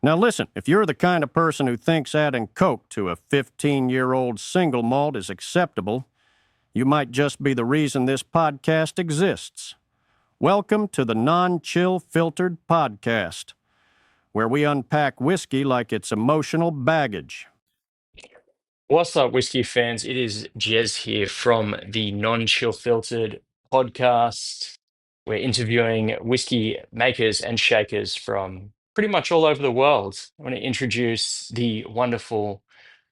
Now listen, if you're the kind of person who thinks adding Coke to a 15-year-old single malt is acceptable, you might just be the reason this podcast exists. Welcome to the Non-Chill Filtered Podcast, where we unpack whiskey like it's emotional baggage. What's up, whiskey fans? It is Jez here from the Non-Chill Filtered podcast. We're interviewing whiskey makers and shakers from pretty much all over the world. I want to introduce the wonderful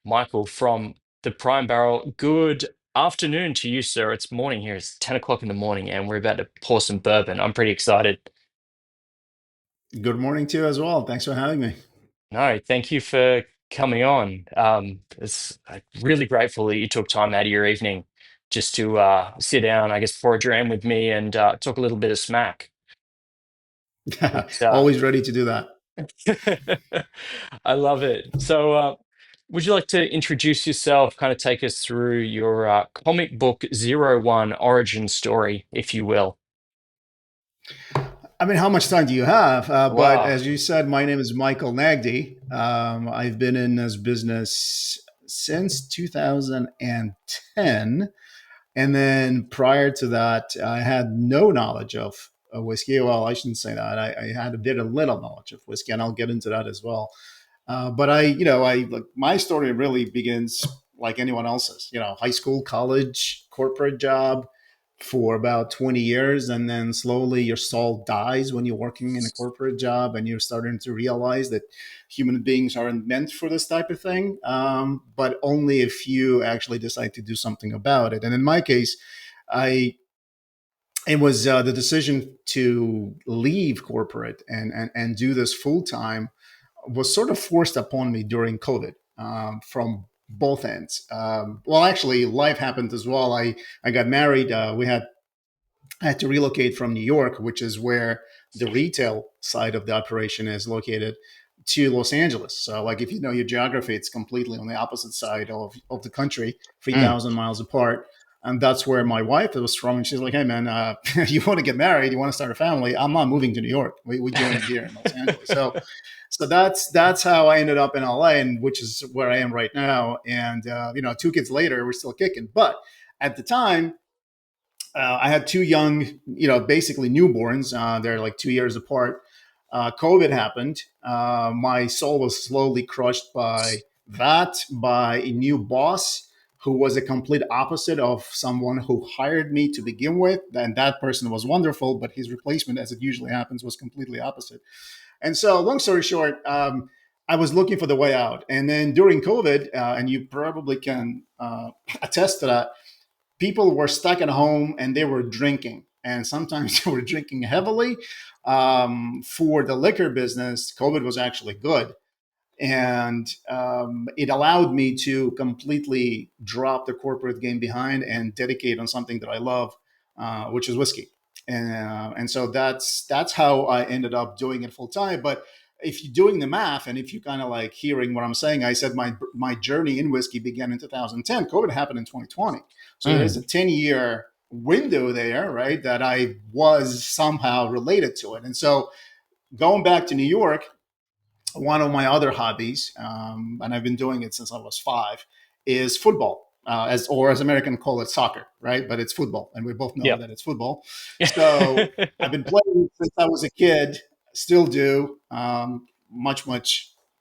Michael from the Prime Barrel. Good afternoon to you, sir. It's morning here. It's 10 o'clock in the morning, and we're about to pour some bourbon. I'm pretty excited. Good morning to you as well. Thanks for having me. No, thank you for coming on. It's really grateful that you took time out of your evening just to sit down, I guess, pour a dram with me and talk a little bit of smack. But, Always ready to do that. I love it. So, would you like to introduce yourself, kind of take us through your comic book 01 origin story, if you will? I mean, how much time do you have? But Wow. as you said, my name is Michael Nagdi. I've been in this business since 2010. And then prior to that, I had no knowledge of whiskey. Well, I shouldn't say that. I had a bit of little knowledge of whiskey, and I'll get into that as well. But my story really begins like anyone else's. High school, college, corporate job for about 20 years, and then slowly your soul dies when you're working in a corporate job, and you're starting to realize that human beings aren't meant for this type of thing. But only if you actually decide to do something about it. And in my case, it was the decision to leave corporate and do this full time was sort of forced upon me during COVID from both ends. Well, actually, life happened as well. I got married. I had to relocate from New York, which is where the retail side of the operation is located, to Los Angeles. So, like, if you know your geography, it's completely on the opposite side of the country, 3,000 miles apart. And that's where my wife was from. And she's like, hey, man, you want to get married? You want to start a family? I'm not moving to New York. We're doing it here in Los Angeles. So that's how I ended up in LA, and which is where I am right now. And, 2 kids later, we're still kicking. But at the time, I had 2 young, basically newborns. They're like 2 years apart. COVID happened. My soul was slowly crushed by a new boss who was a complete opposite of someone who hired me to begin with. And that person was wonderful, but his replacement, as it usually happens, was completely opposite. And so, long story short, I was looking for the way out. And then during COVID, and you probably can attest to that, people were stuck at home and they were drinking. And sometimes they were drinking heavily. For the liquor business, COVID was actually good. And it allowed me to completely drop the corporate game behind and dedicate on something that I love, which is whiskey. And so that's how I ended up doing it full time. But if you're doing the math, and if you kind of like hearing what I'm saying, I said my journey in whiskey began in 2010. COVID happened in 2020. So there's a 10-year window there, right, that I was somehow related to it. And so going back to New York, one of my other hobbies, and I've been doing it since I was 5, is football, as Americans call it, soccer, right? But it's football, and we both know that it's football. So I've been playing since I was a kid, still do, much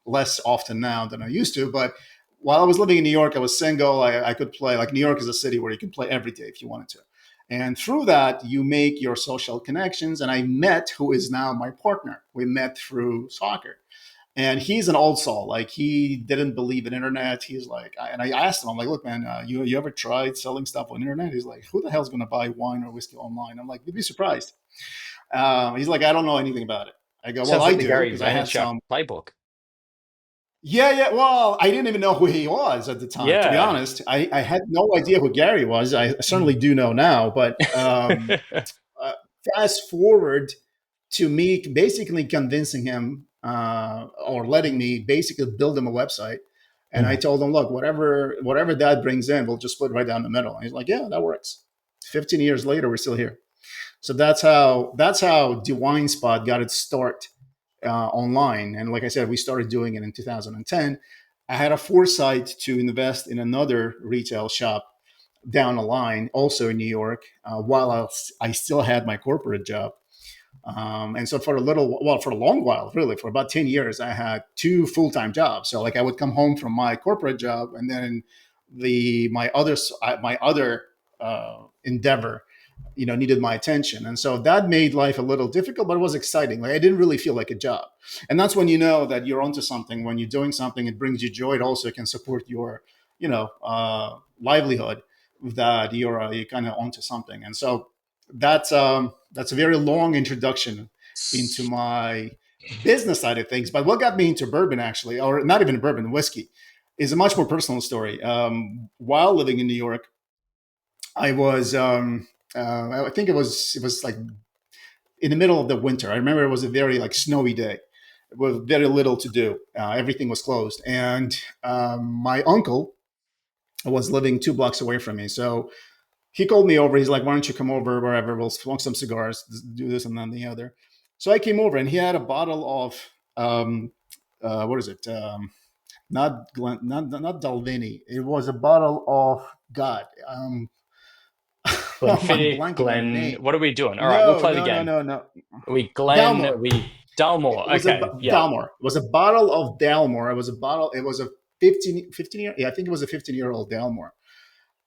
less often now than I used to. But while I was living in New York, I was single. I could play. Like, New York is a city where you can play every day if you wanted to. And through that, you make your social connections. And I met who is now my partner. We met through soccer. And he's an old soul. Like, he didn't believe in internet. He's like, and I asked him, I'm like, look, man, you ever tried selling stuff on internet? He's like, who the hell's going to buy wine or whiskey online? I'm like, you'd be surprised. He's like, I don't know anything about it. I go, well, I do, because I had some playbook. Yeah. Well, I didn't even know who he was at the time, to be honest. I had no idea who Gary was. I certainly do know now. But fast forward to me basically convincing him or letting me basically build him a website. And I told him, look, whatever that brings in, we'll just split right down the middle. And he's like, yeah, that works. 15 years later, we're still here. So that's how DeWineSpot got its start. online. And like I said, we started doing it in 2010. I had a foresight to invest in another retail shop down the line, also in New York, while I still had my corporate job. And so for for a long while, really, for about 10 years, I had two full-time jobs. So like I would come home from my corporate job, and then my other endeavor, needed my attention. And so that made life a little difficult, but it was exciting. Like I didn't really feel like a job. And that's when you know that you're onto something. When you're doing something, it brings you joy. It also can support your, livelihood, that you're kind of onto something. And so that's a very long introduction into my business side of things. But what got me into bourbon, actually, or not even bourbon, whiskey, is a much more personal story. While living in New York, I was, I think it was like in the middle of the winter. I remember it was a very like snowy day with very little to do. Everything was closed, and my uncle was living 2 blocks away from me. So he called me over. He's like, "Why don't you come over wherever? We'll smoke some cigars, do this and then the other." So I came over, and he had a bottle of what is it? Not Dalvini. It was a bottle of God. I'm Glenfiddich, blanking on the Glen. name. What are we doing? All right, we'll No, play the no, no, game. no, no. Are we Glen? Are Dalmore. we Dalmore? It was a Okay, yeah. Dalmore. It was a bottle of Dalmore. It was a bottle. It was a 15 year. Yeah, I think it was a 15-year-old Dalmore.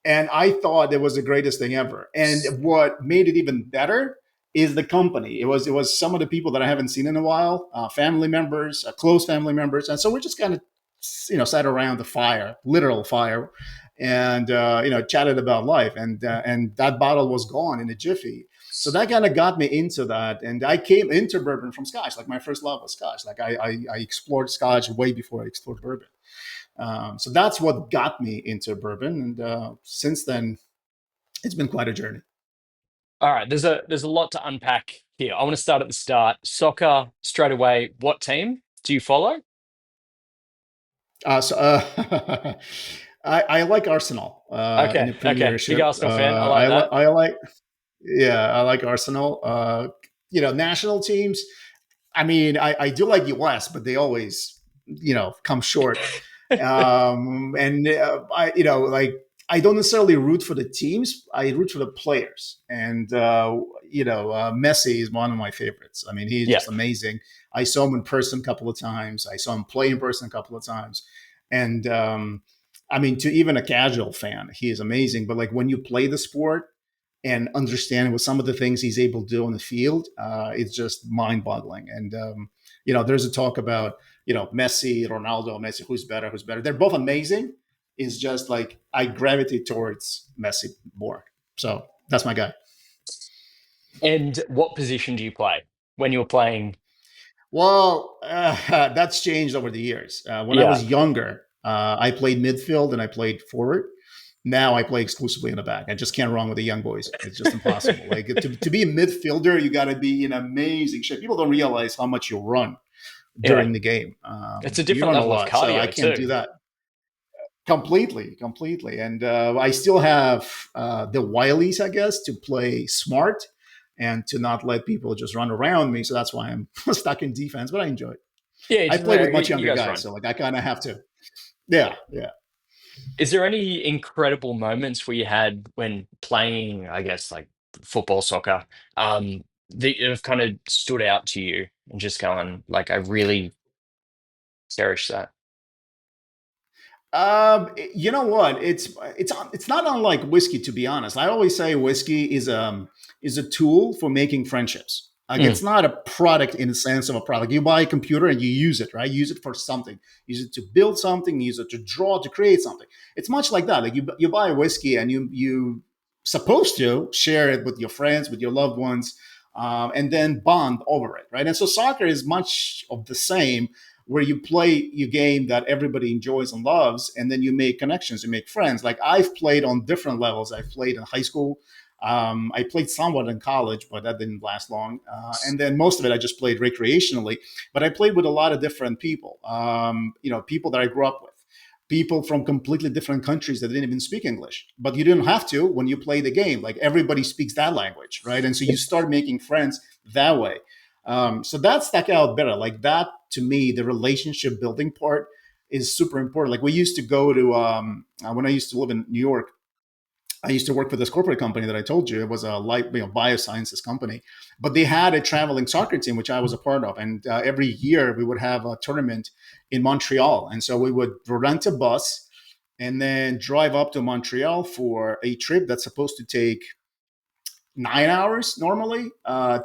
And I thought it was the greatest thing ever. And what made it even better is the company. It was some of the people that I haven't seen in a while, family members, close family members, and so we just kind of sat around the fire, literal fire, and chatted about life. And that bottle was gone in a jiffy. So that kind of got me into that, and I came into bourbon from Scotch. Like my first love was Scotch. Like I explored Scotch way before I explored bourbon. So that's what got me into bourbon, and since then, it's been quite a journey. All right, there's a lot to unpack here. I want to start at the start. Soccer straight away. What team do you follow? I like Arsenal in the Okay. Big Premiership. Arsenal fan. I like that. I like, yeah, I like Arsenal. National teams. I mean, I do like US, but they always, come short. And like I don't necessarily root for the teams. I root for the players. And Messi is one of my favorites. I mean, he's Yeah. just amazing. I saw him in person a couple of times. I saw him play in person a couple of times. And I mean, to even a casual fan, he is amazing. But like when you play the sport and understand what some of the things he's able to do on the field, it's just mind-boggling. And there's a talk about Messi, Ronaldo, Messi, who's better, who's better. They're both amazing. It's just like I gravitate towards Messi more. So that's my guy. And what position do you play when you were playing? Well, that's changed over the years. When I Yeah. was younger, I played midfield and I played forward. Now I play exclusively in the back. I just can't run with the young boys. It's just impossible. Like to be a midfielder, you got to be in amazing shape. People don't realize how much you run Yeah. during the game. It's a You different run a level of lot, so I cardio can't do too. that completely. And I still have the wilies, I guess, to play smart and to not let people just run around me. So that's why I'm stuck in defense, but I enjoy it. Yeah, you I just play with much you younger guys guys, run. so like I kind of have to. Yeah, yeah. Is there any incredible moments where you had when playing, I guess, like football, soccer, that have kind of stood out to you and just going, like, I really cherish that? You know what? It's not unlike whiskey, to be honest. I always say whiskey is a tool for making friendships. Like Mm, it's not a product in the sense of a product. You buy a computer and you use it, right? Use it for something. Use it to build something. Use it to draw, to create something. It's much like that. Like you buy a whiskey and you supposed to share it with your friends, with your loved ones, and then bond over it, right? And so soccer is much of the same where you play your game that everybody enjoys and loves, and then you make connections, you make friends. Like I've played on different levels. I've played in high school. I played somewhat in college, but that didn't last long. And then most of it I just played recreationally. But I played with a lot of different people. People that I grew up with, people from completely different countries that didn't even speak English. But you didn't have to when you play the game. Like everybody speaks that language, right? And so you start making friends that way. So that stuck out better. Like that to me, the relationship building part is super important. Like we used to go to when I used to live in New York. I used to work for this corporate company that I told you. It was a biosciences company, but they had a traveling soccer team, which I was a part of. And every year we would have a tournament in Montreal. And so we would rent a bus and then drive up to Montreal for a trip that's supposed to take 9 hours normally.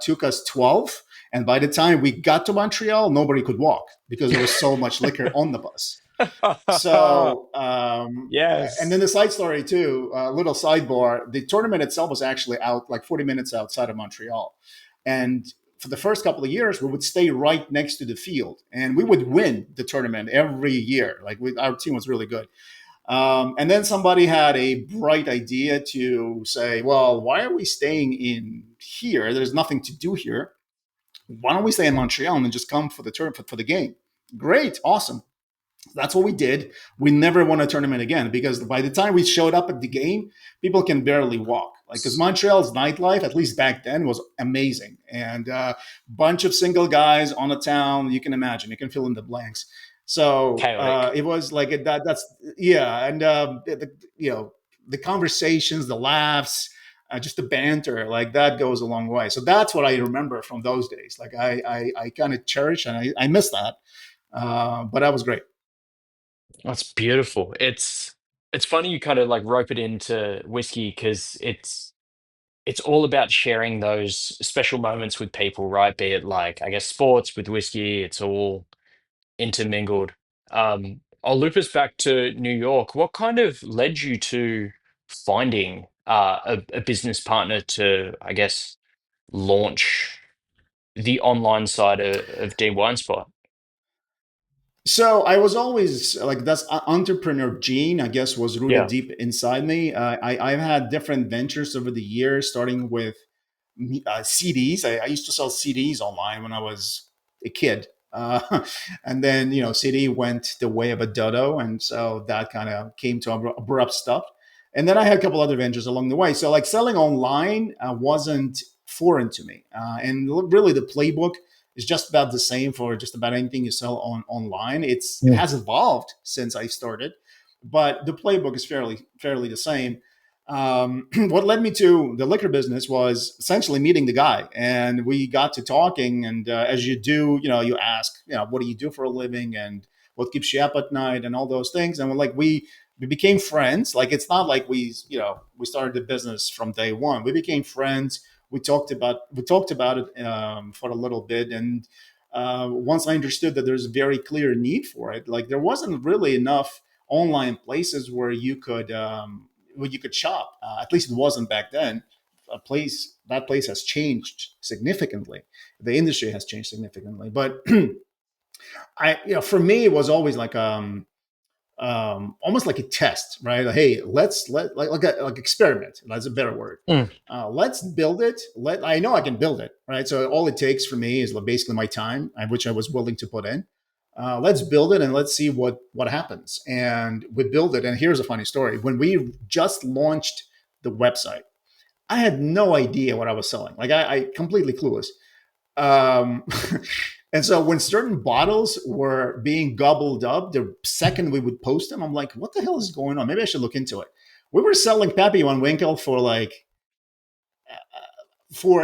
Took us 12. And by the time we got to Montreal, nobody could walk because there was so much liquor on the bus. So, and then Yes. the side story too, little sidebar, the tournament itself was actually out like 40 minutes outside of Montreal. And for the first couple of years, we would stay right next to the field and we would win the tournament every year. Our team was really good. And then somebody had a bright idea to say, well, why are we staying in here? There's nothing to do here. Why don't we stay in Montreal and then just come for the tournament for the game? Great, awesome. That's what we did. We never won a tournament again because by the time we showed up at the game, people can barely walk. Like, because Montreal's nightlife, at least back then, was amazing, and bunch of single guys on a town. You can imagine. You can fill in the blanks. So Chaotic. it was like that. That's yeah, and the conversations, the laughs, just the banter, like that goes a long way. So that's what I remember from those days. Like I kind of cherish and I miss that. But that was great. That's beautiful. It's funny you kind of like rope it into whiskey because it's all about sharing those special moments with people, right? Be it like I guess sports with whiskey, it's all intermingled. I'll loop us back to New York. What kind of led you to finding a business partner to, I guess, launch the online side of DeWineSpot? So I was always like that's entrepreneur gene, I guess, was rooted Yeah. deep inside me. I've had different ventures over the years, starting with CDs. I used to sell CDs online when I was a kid. And then, CD went the way of a dodo. And so that kind of came to abrupt stop. And then I had a couple other ventures along the way. So, like, selling online wasn't foreign to me. And really, the playbook is just about the same for just about anything you sell online. It Mm. has evolved since I started, but the playbook is fairly the same. What led me to the liquor business was essentially meeting the guy, and we got to talking. And as you do, you ask, what do you do for a living, and what keeps you up at night, and all those things. And we became friends. Like it's not like we started the business from day one. We became friends. We talked about it for a little bit, and once I understood that there's a very clear need for it, like there wasn't really enough online places where you could shop. At least it wasn't back then. That place has changed significantly. The industry has changed significantly. But for me, it was always like almost like a test, right? Like, hey, like experiment. That's a better word. Mm. Let's build it. I know I can build it, right? So all it takes for me is basically my time, which I was willing to put in. Let's build it and let's see what happens. And we build it. And here's a funny story: when we just launched the website, I had no idea what I was selling. Like I completely clueless. Um, and so when certain bottles were being gobbled up, the second we would post them, I'm like, what the hell is going on? Maybe I should look into it. We were selling Pappy Van Winkle for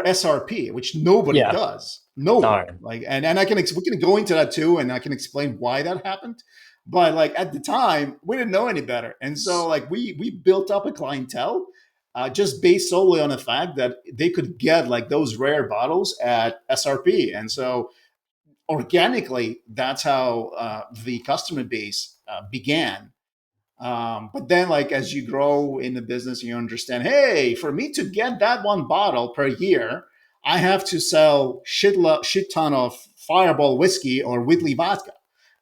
SRP, which nobody Yeah. does. No one. No. Like, and we can go into that too, and I can explain why that happened. But like at the time, we didn't know any better, and so like we built up a clientele just based solely on the fact that they could get like those rare bottles at SRP, and so organically, that's how the customer base began. But then, like as you grow in the business, you understand, hey, for me to get that one bottle per year, I have to sell shit ton of Fireball whiskey or Whitley vodka,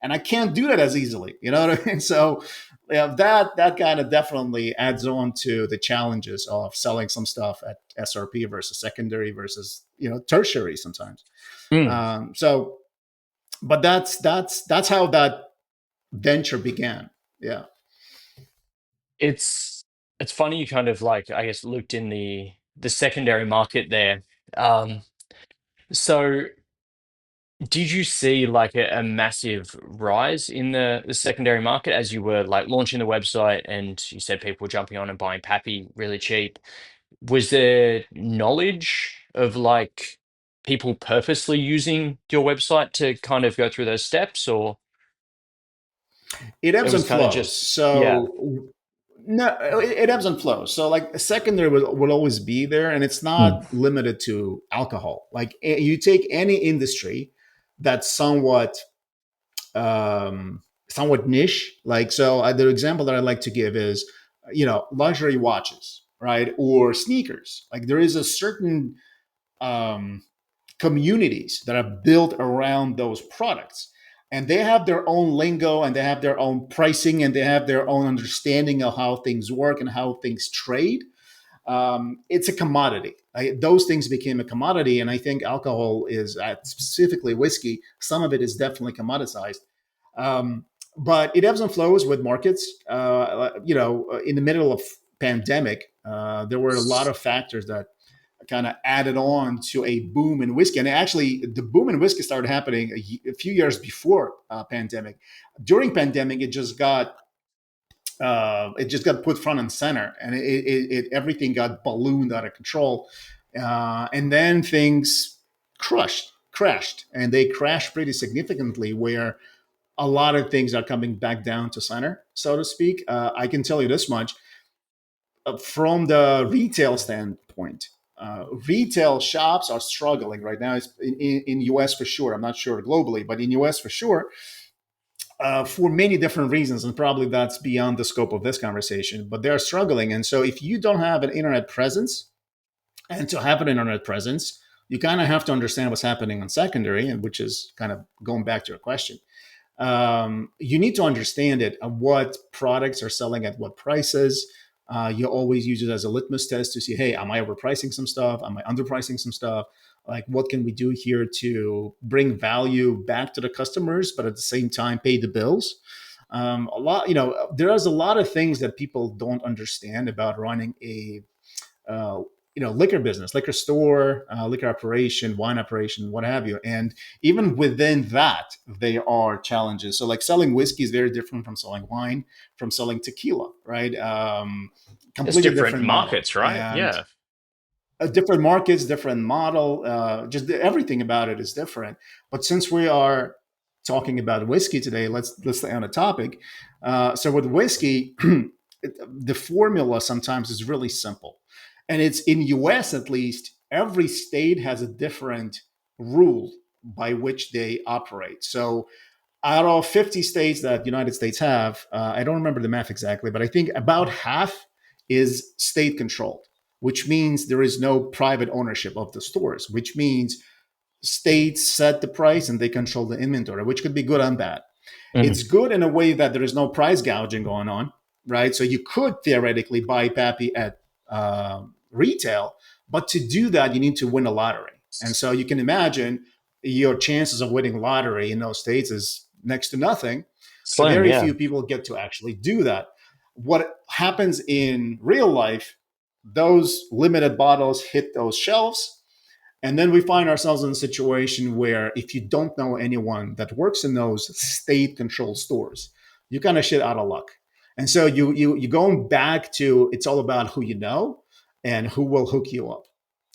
and I can't do that as easily. You know what I mean? So yeah, that kind of definitely adds on to the challenges of selling some stuff at SRP versus secondary versus tertiary sometimes. Mm. So, but that's how that venture began. Yeah. It's funny you kind of like I guess looked in the secondary market there. Um, so. Did you see like a massive rise in the secondary market as you were like launching the website and you said people were jumping on and buying Pappy really cheap? Was there knowledge of like people purposely using your website to kind of go through those steps, or It it ebbs was and kind of flows. just, yeah. So no, it ebbs and flows. So like secondary will always be there, and it's Mm. not limited to alcohol. Like you take any industry that's somewhat niche. Like so, the example that I like to give is, luxury watches, right, or sneakers. Like there is a certain um, communities that are built around those products, and they have their own lingo, and they have their own pricing, and they have their own understanding of how things work and how things trade. It's a commodity. Those things became a commodity, and I think alcohol is, specifically whiskey, some of it is definitely commoditized. Um, but it ebbs and flows with markets. In the middle of pandemic, there were a lot of factors that kind of added on to a boom in whiskey. And actually, the boom in whiskey started happening a few years before pandemic. During pandemic, it just got put front and center, and everything got ballooned out of control, and then things crashed, and they crashed pretty significantly. Where a lot of things are coming back down to center, so to speak. I can tell you this much: from the retail standpoint, retail shops are struggling right now. It's in US for sure. I'm not sure globally, but in US for sure, for many different reasons, and probably that's beyond the scope of this conversation. But they're struggling, and so if you don't have an internet presence, and to have an internet presence, you kind of have to understand what's happening on secondary, and which is kind of going back to your question. You need to understand it, what products are selling at what prices. You always use it as a litmus test to see, hey, am I overpricing some stuff? Am I underpricing some stuff? Like, what can we do here to bring value back to the customers, but at the same time pay the bills? There is a lot of things that people don't understand about running a uh, liquor business, liquor store, liquor operation, wine operation, what have you. And even within that, there are challenges. So like selling whiskey is very different from selling wine, from selling tequila, right? It's Completely different different model. markets, right? And Yeah. different markets, different model, just everything about it is different. But since we are talking about whiskey today, let's stay on the topic. So with whiskey, the formula sometimes is really simple, and it's in US at least. Every state has a different rule by which they operate. So out of 50 states that the United States have, I don't remember the math exactly, but I think about half is state controlled, which means there is no private ownership of the stores, which means states set the price and they control the inventory, which could be good and bad. Mhm. It's good in a way that there is no price gouging going on, right? So you could theoretically buy Pappy at retail, but to do that, you need to win a lottery. And so you can imagine your chances of winning lottery in those states is next to nothing. So Slim, very yeah. few people get to actually do that. What happens in real life, those limited bottles hit those shelves, and then we find ourselves in a situation where if you don't know anyone that works in those state controlled stores, you kind of shit out of luck. And so you going back to, it's all about who you know and who will hook you up.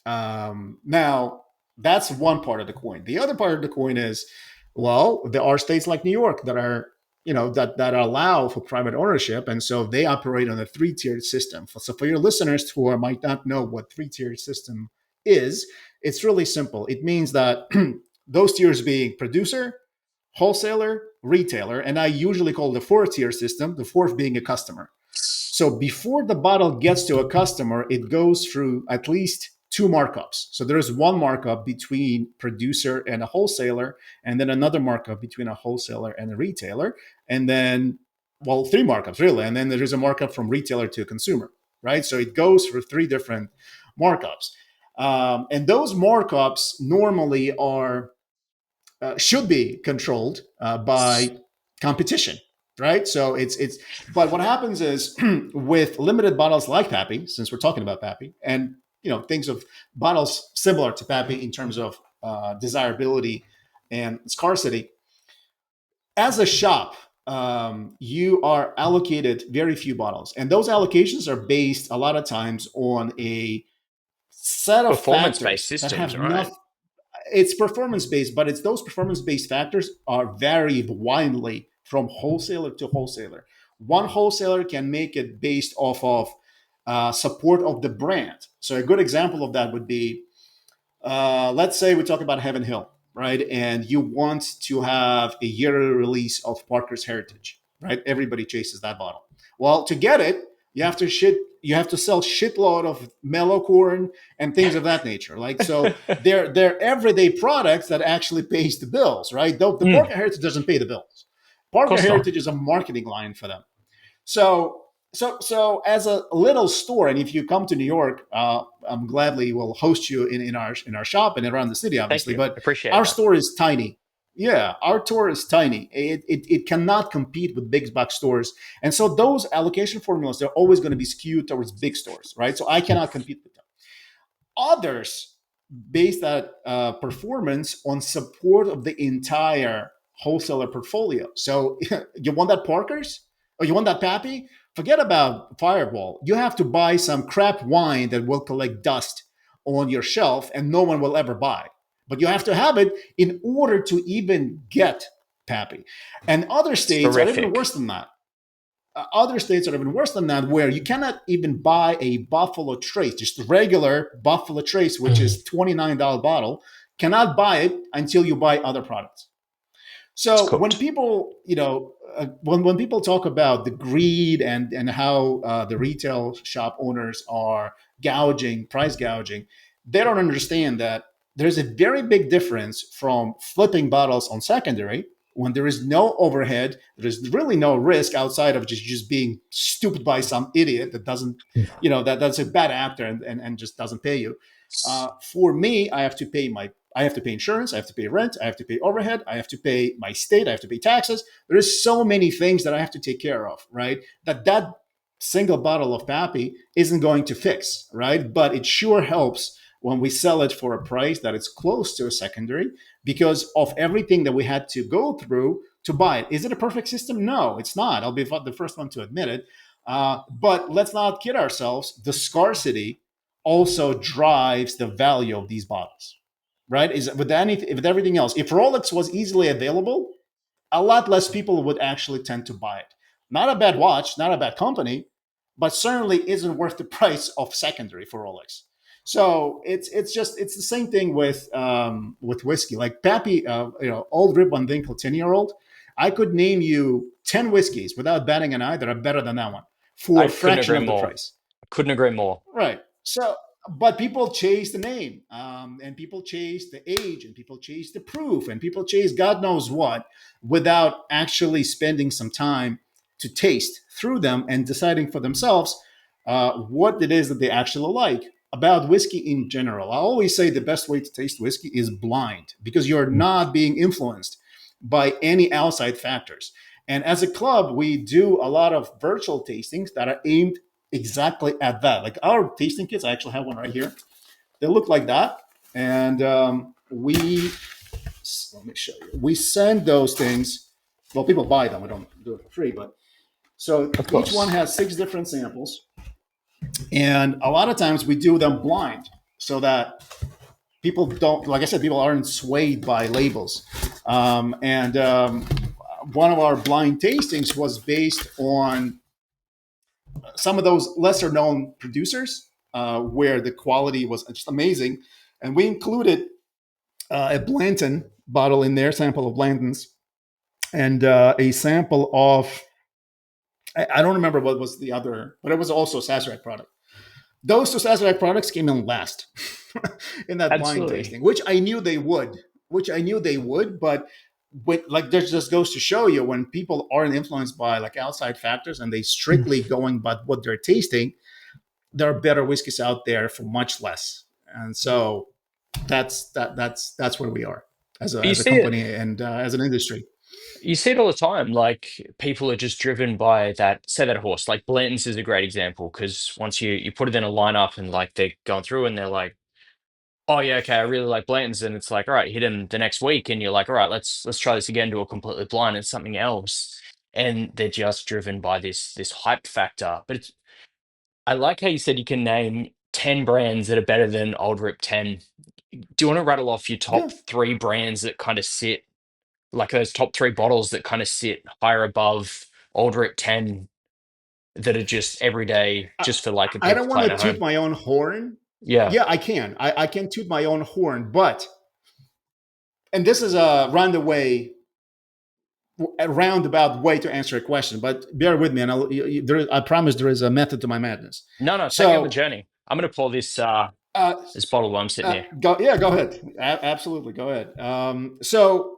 Now that's one part of the coin. The other part of the coin is, well, there are states like New York that are, that allow for private ownership, and so they operate on a three-tiered system. So for your listeners who might not know what three-tiered system is, it's really simple. It means that those tiers being producer, wholesaler, retailer, and I usually call the four-tier system, the fourth being a customer. So before the bottle gets to a customer, it goes through at least two markups. So there's one markup between producer and a wholesaler, and then another markup between a wholesaler and a retailer, and then, well, three markups really, and then there's a markup from retailer to consumer, right? So it goes for three different markups, and those markups normally are should be controlled by competition, right? So it's. But what happens is with limited bottles like Pappy, since we're talking about Pappy, and things of bottles similar to Pappy in terms of desirability and scarcity. As a shop, you are allocated very few bottles, and those allocations are based a lot of times on a set of Performance-based factors that systems, have right? nothing. It's performance based, but it's those performance based factors are varied widely from wholesaler to wholesaler. One wholesaler can make it based off of support of the brand. So a good example of that would be, let's say we talk about Heaven Hill, right? And you want to have a yearly release of Parker's Heritage, right? Everybody chases that bottle. Well, to get it, you have to sell shitload of mellow corn and things of that nature. Like, so they're everyday products that actually pays the bills, right? Though the Mm, Parker Heritage doesn't pay the bills. of Parker course not. Heritage is a marketing line for them. So as a little store, and if you come to New York, I'm gladly will host you in our shop and around the city, Thank obviously. you. But Appreciate our that. store is tiny. Yeah, our store is tiny. It cannot compete with big box stores, and so those allocation formulas, they're always going to be skewed towards big stores, right? So I cannot compete with them. Others base that performance on support of the entire wholesaler portfolio. So you want that Parker's or you want that Pappy? Forget about Fireball. You have to buy some crap wine that will collect dust on your shelf and no one will ever buy. But you have to have it in order to even get Pappy. And other It's states are even horrific. worse than that. Other states are even worse than that, where you cannot even buy a Buffalo Trace, just the regular Buffalo Trace, which Mm, is $29 bottle, cannot buy it until you buy other products. it's So when cooked. people, when people talk about the greed and how the retail shop owners are price gouging, they don't understand that there's a very big difference from flipping bottles on secondary when there is no overhead, there's really no risk outside of just being stupid by some idiot that doesn't, that's a bad actor and just doesn't pay you. For me, I have to pay insurance, I have to pay rent, I have to pay overhead, I have to pay my state, I have to pay taxes. There is so many things that I have to take care of, right? That single bottle of Pappy isn't going to fix, right? But it sure helps when we sell it for a price that is close to a secondary because of everything that we had to go through to buy it. Is it a perfect system? No, it's not. I'll be the first one to admit it. But let's not kid ourselves. The scarcity also drives the value of these bottles, right? Is with everything else. If Rolex was easily available, a lot less people would actually tend to buy it. Not a bad watch, not a bad company, but certainly isn't worth the price of secondary for Rolex. So it's the same thing with whiskey. Like Pappy, old Rip Van Winkle 10-year-old. I could name you 10 whiskeys without batting an eye that are better than that one for I a couldn't fraction agree of the more. price. Couldn't agree more. Right. So, but people chase the name, and people chase the age, and people chase the proof, and people chase God knows what without actually spending some time to taste through them and deciding for themselves what it is that they actually like about whiskey in general. I always say the best way to taste whiskey is blind because you're not being influenced by any outside factors. And as a club, we do a lot of virtual tastings that are aimed exactly at that. Like our tasting kits, I actually have one right here. They look like that, and let me show you. We send those things. Well, people buy them. We don't do it for free, but so Of each one course. has 6 different samples, and a lot of times we do them blind so that people don't. Like I said, people aren't swayed by labels. And one of our blind tastings was based on some of those lesser known producers where the quality was just amazing. And we included a Blanton bottle in there, sample of Blanton's, and a sample of, I don't remember what was the other, but it was also a Sazerac product. Those two Sazerac products came in last in that blind Absolutely. tasting, which I knew they would, but like this just goes to show you when people aren't influenced by like outside factors and they strictly going by what they're tasting, there are better whiskeys out there for much less. And so that's where we are But you as a see it. company and as an industry. You see it all the time. Like people are just driven by that. Say that horse. Like Blanton's is a great example because once you put it in a lineup and like they're going through and they're like, oh yeah, okay, I really like Blanton's, and it's like, all right, hit him the next week, and you're like, all right, let's try this again, do a completely blind, it's something else, and they're just driven by this hype factor. But it's, I like how you said you can name 10 brands that are better than Old Rip 10. Do you want to rattle off your Yeah. top three brands that kind of sit, like those top three bottles that kind of sit higher above Old Rip 10, that are just everyday, I, just for like I people don't want playing to at toot home? my own horn. Yeah, Yeah, I can. I can toot my own horn, but and this is a roundabout way to answer a question. But bear with me, and I promise there is a method to my madness. no, no, take me on the So, journey. I'm gonna pour this uh, this bottle while I'm sitting here. go ahead. Absolutely, go ahead. So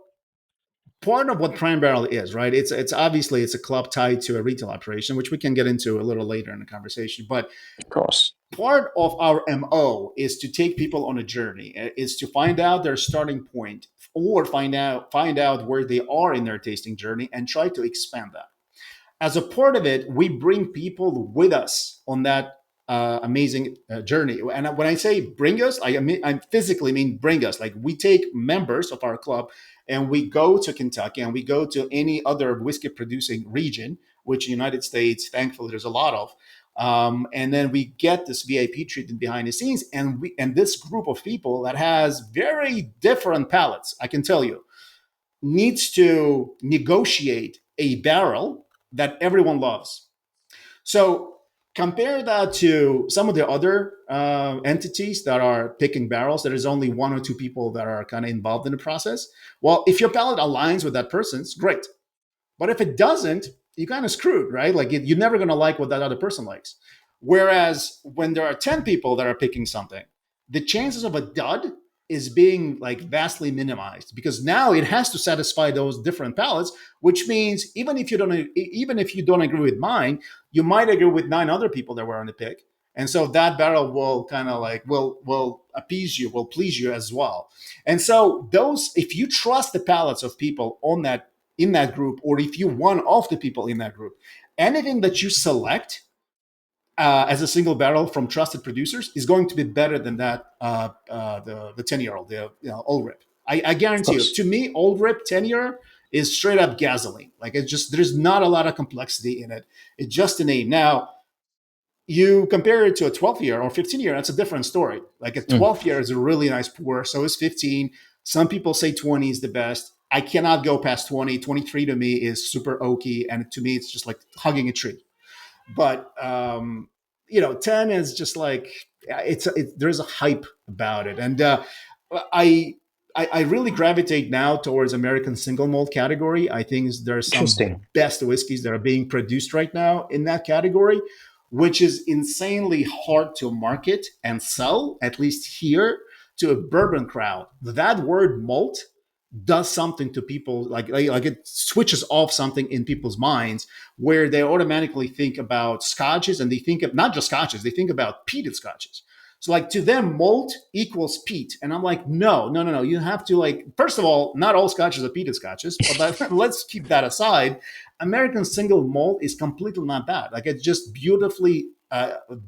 part of what Prime Barrel is, right? It's obviously it's a club tied to a retail operation, which we can get into a little later in the conversation. But Of course. part of our MO is to take people on a journey, is to find out their starting point or find out where they are in their tasting journey and try to expand that. As a part of it, we bring people with us on that amazing journey. And when I say bring us, I physically mean bring us. Like we take members of our club and we go to Kentucky and we go to any other whiskey producing region, which United States, thankfully, there's a lot of. And then we get this VIP treatment behind the scenes, and this group of people that has very different palates, I can tell you, needs to negotiate a barrel that everyone loves. So compare that to some of the other entities that are picking barrels. There is only one or two people that are kind of involved in the process. Well, if your palate aligns with that person's, great. But if it doesn't, you're kind of screwed, right? Like you're never going to like what that other person likes. Whereas when there are 10 people that are picking something, the chances of a dud is being like vastly minimized because now it has to satisfy those different palates, which means even if you don't agree with mine, you might agree with nine other people that were on the pick. And so that barrel will kind of like will appease you, will please you as well. And so those, if you trust the palates of people on that in that group, or if you one of the people in that group, anything that you select as a single barrel from trusted producers is going to be better than that the 10-year-old, old rip. I Of guarantee you. course. To me, old rip 10-year is straight up gasoline. Like it's just there's not a lot of complexity in it. It's just a name. Now you compare it to a 12th year or 15 year, that's a different story. Like a Mm. 12th year is a really nice pour. So is 15. Some people say 20 is the best. I cannot go past 20. 23 to me is super oaky. And to me, it's just like hugging a tree. But 10 is just like there's a hype about it. And I I really gravitate now towards American single malt category. I think there are some Interesting. best whiskeys that are being produced right now in that category, which is insanely hard to market and sell, at least here, to a bourbon crowd. That word malt does something to people, like it switches off something in people's minds where they automatically think about scotches, and they think of not just scotches, they think about peated scotches. So like to them, malt equals peat. And I'm like, no, no, no, no. You have to, like, first of all, not all scotches are peated scotches, but let's keep that aside. American single malt is completely not bad. Like it's just beautifully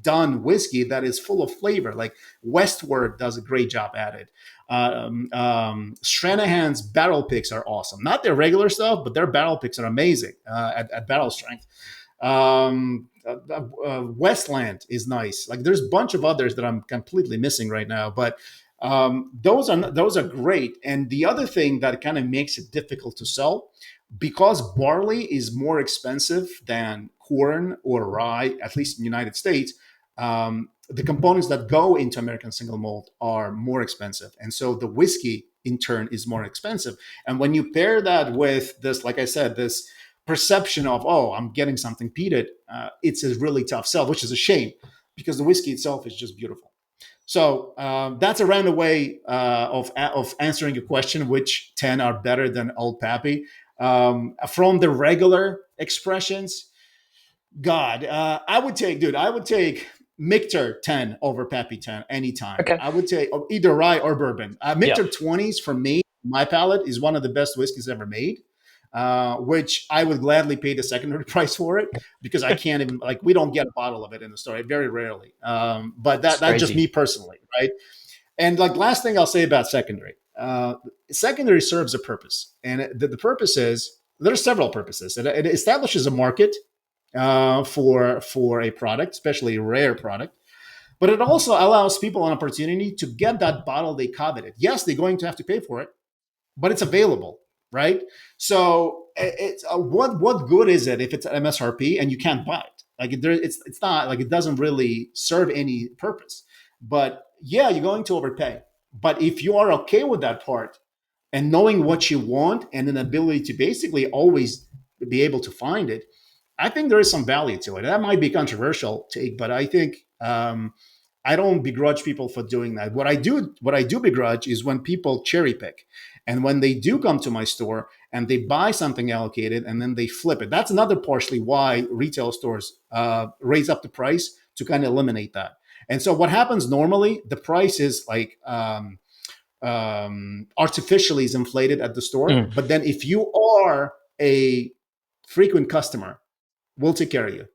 done whiskey that is full of flavor. Like Westward does a great job at it. Stranahan's barrel picks are awesome. Not their regular stuff, but their barrel picks are amazing at barrel strength. Westland is nice. Like there's a bunch of others that I'm completely missing right now, but those are great. And the other thing that kind of makes it difficult to sell, because barley is more expensive than corn or rye, at least in the United States. The components that go into American single malt are more expensive, and so the whiskey in turn is more expensive. And when you pair that with this, like I said, this perception of, oh, I'm getting something peated, it's a really tough sell, which is a shame because the whiskey itself is just beautiful. So that's a roundabout way of answering your question, which 10 are better than Old Pappy. From the regular expressions, God, I would take Michter 10 over Pappy 10 anytime. Okay. I would take either rye or bourbon. Yeah. Michter 20s for me, my palate, is one of the best whiskeys ever made. Which I would gladly pay the secondary price for it because I can't even, we don't get a bottle of it in the store very rarely. But It's that's just crazy. me personally, right? And like last thing I'll say about secondary, secondary serves a purpose, and the purpose is there's several purposes. It establishes a market for a product, especially a rare product. But it also allows people an opportunity to get that bottle they coveted. Yes, they're going to have to pay for it, but it's available, right? So it's what good is it if it's MSRP and you can't buy it? Like it's not like it doesn't really serve any purpose. But yeah, you're going to overpay. But if you are okay with that part and knowing what you want and an ability to basically always be able to find it, I think there is some value to it. That might be controversial take, but I think I don't begrudge people for doing that. What I do begrudge is when people cherry pick, and when they do come to my store and they buy something allocated and then they flip it. That's another partially why retail stores raise up the price to kind of eliminate that. And so what happens normally, the price is like artificially is inflated at the store. But then if you are a frequent customer, we'll take care of you.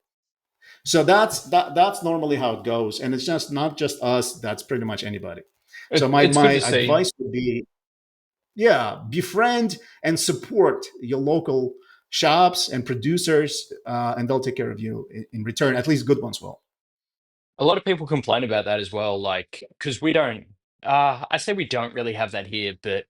So that's normally how it goes, and it's just not just us. That's pretty much anybody. So It's my good to see. advice would be, yeah, befriend and support your local shops and producers, and they'll take care of you in return. At least good ones will. A lot of people complain about that as well, like because we don't. I say we don't really have that here, but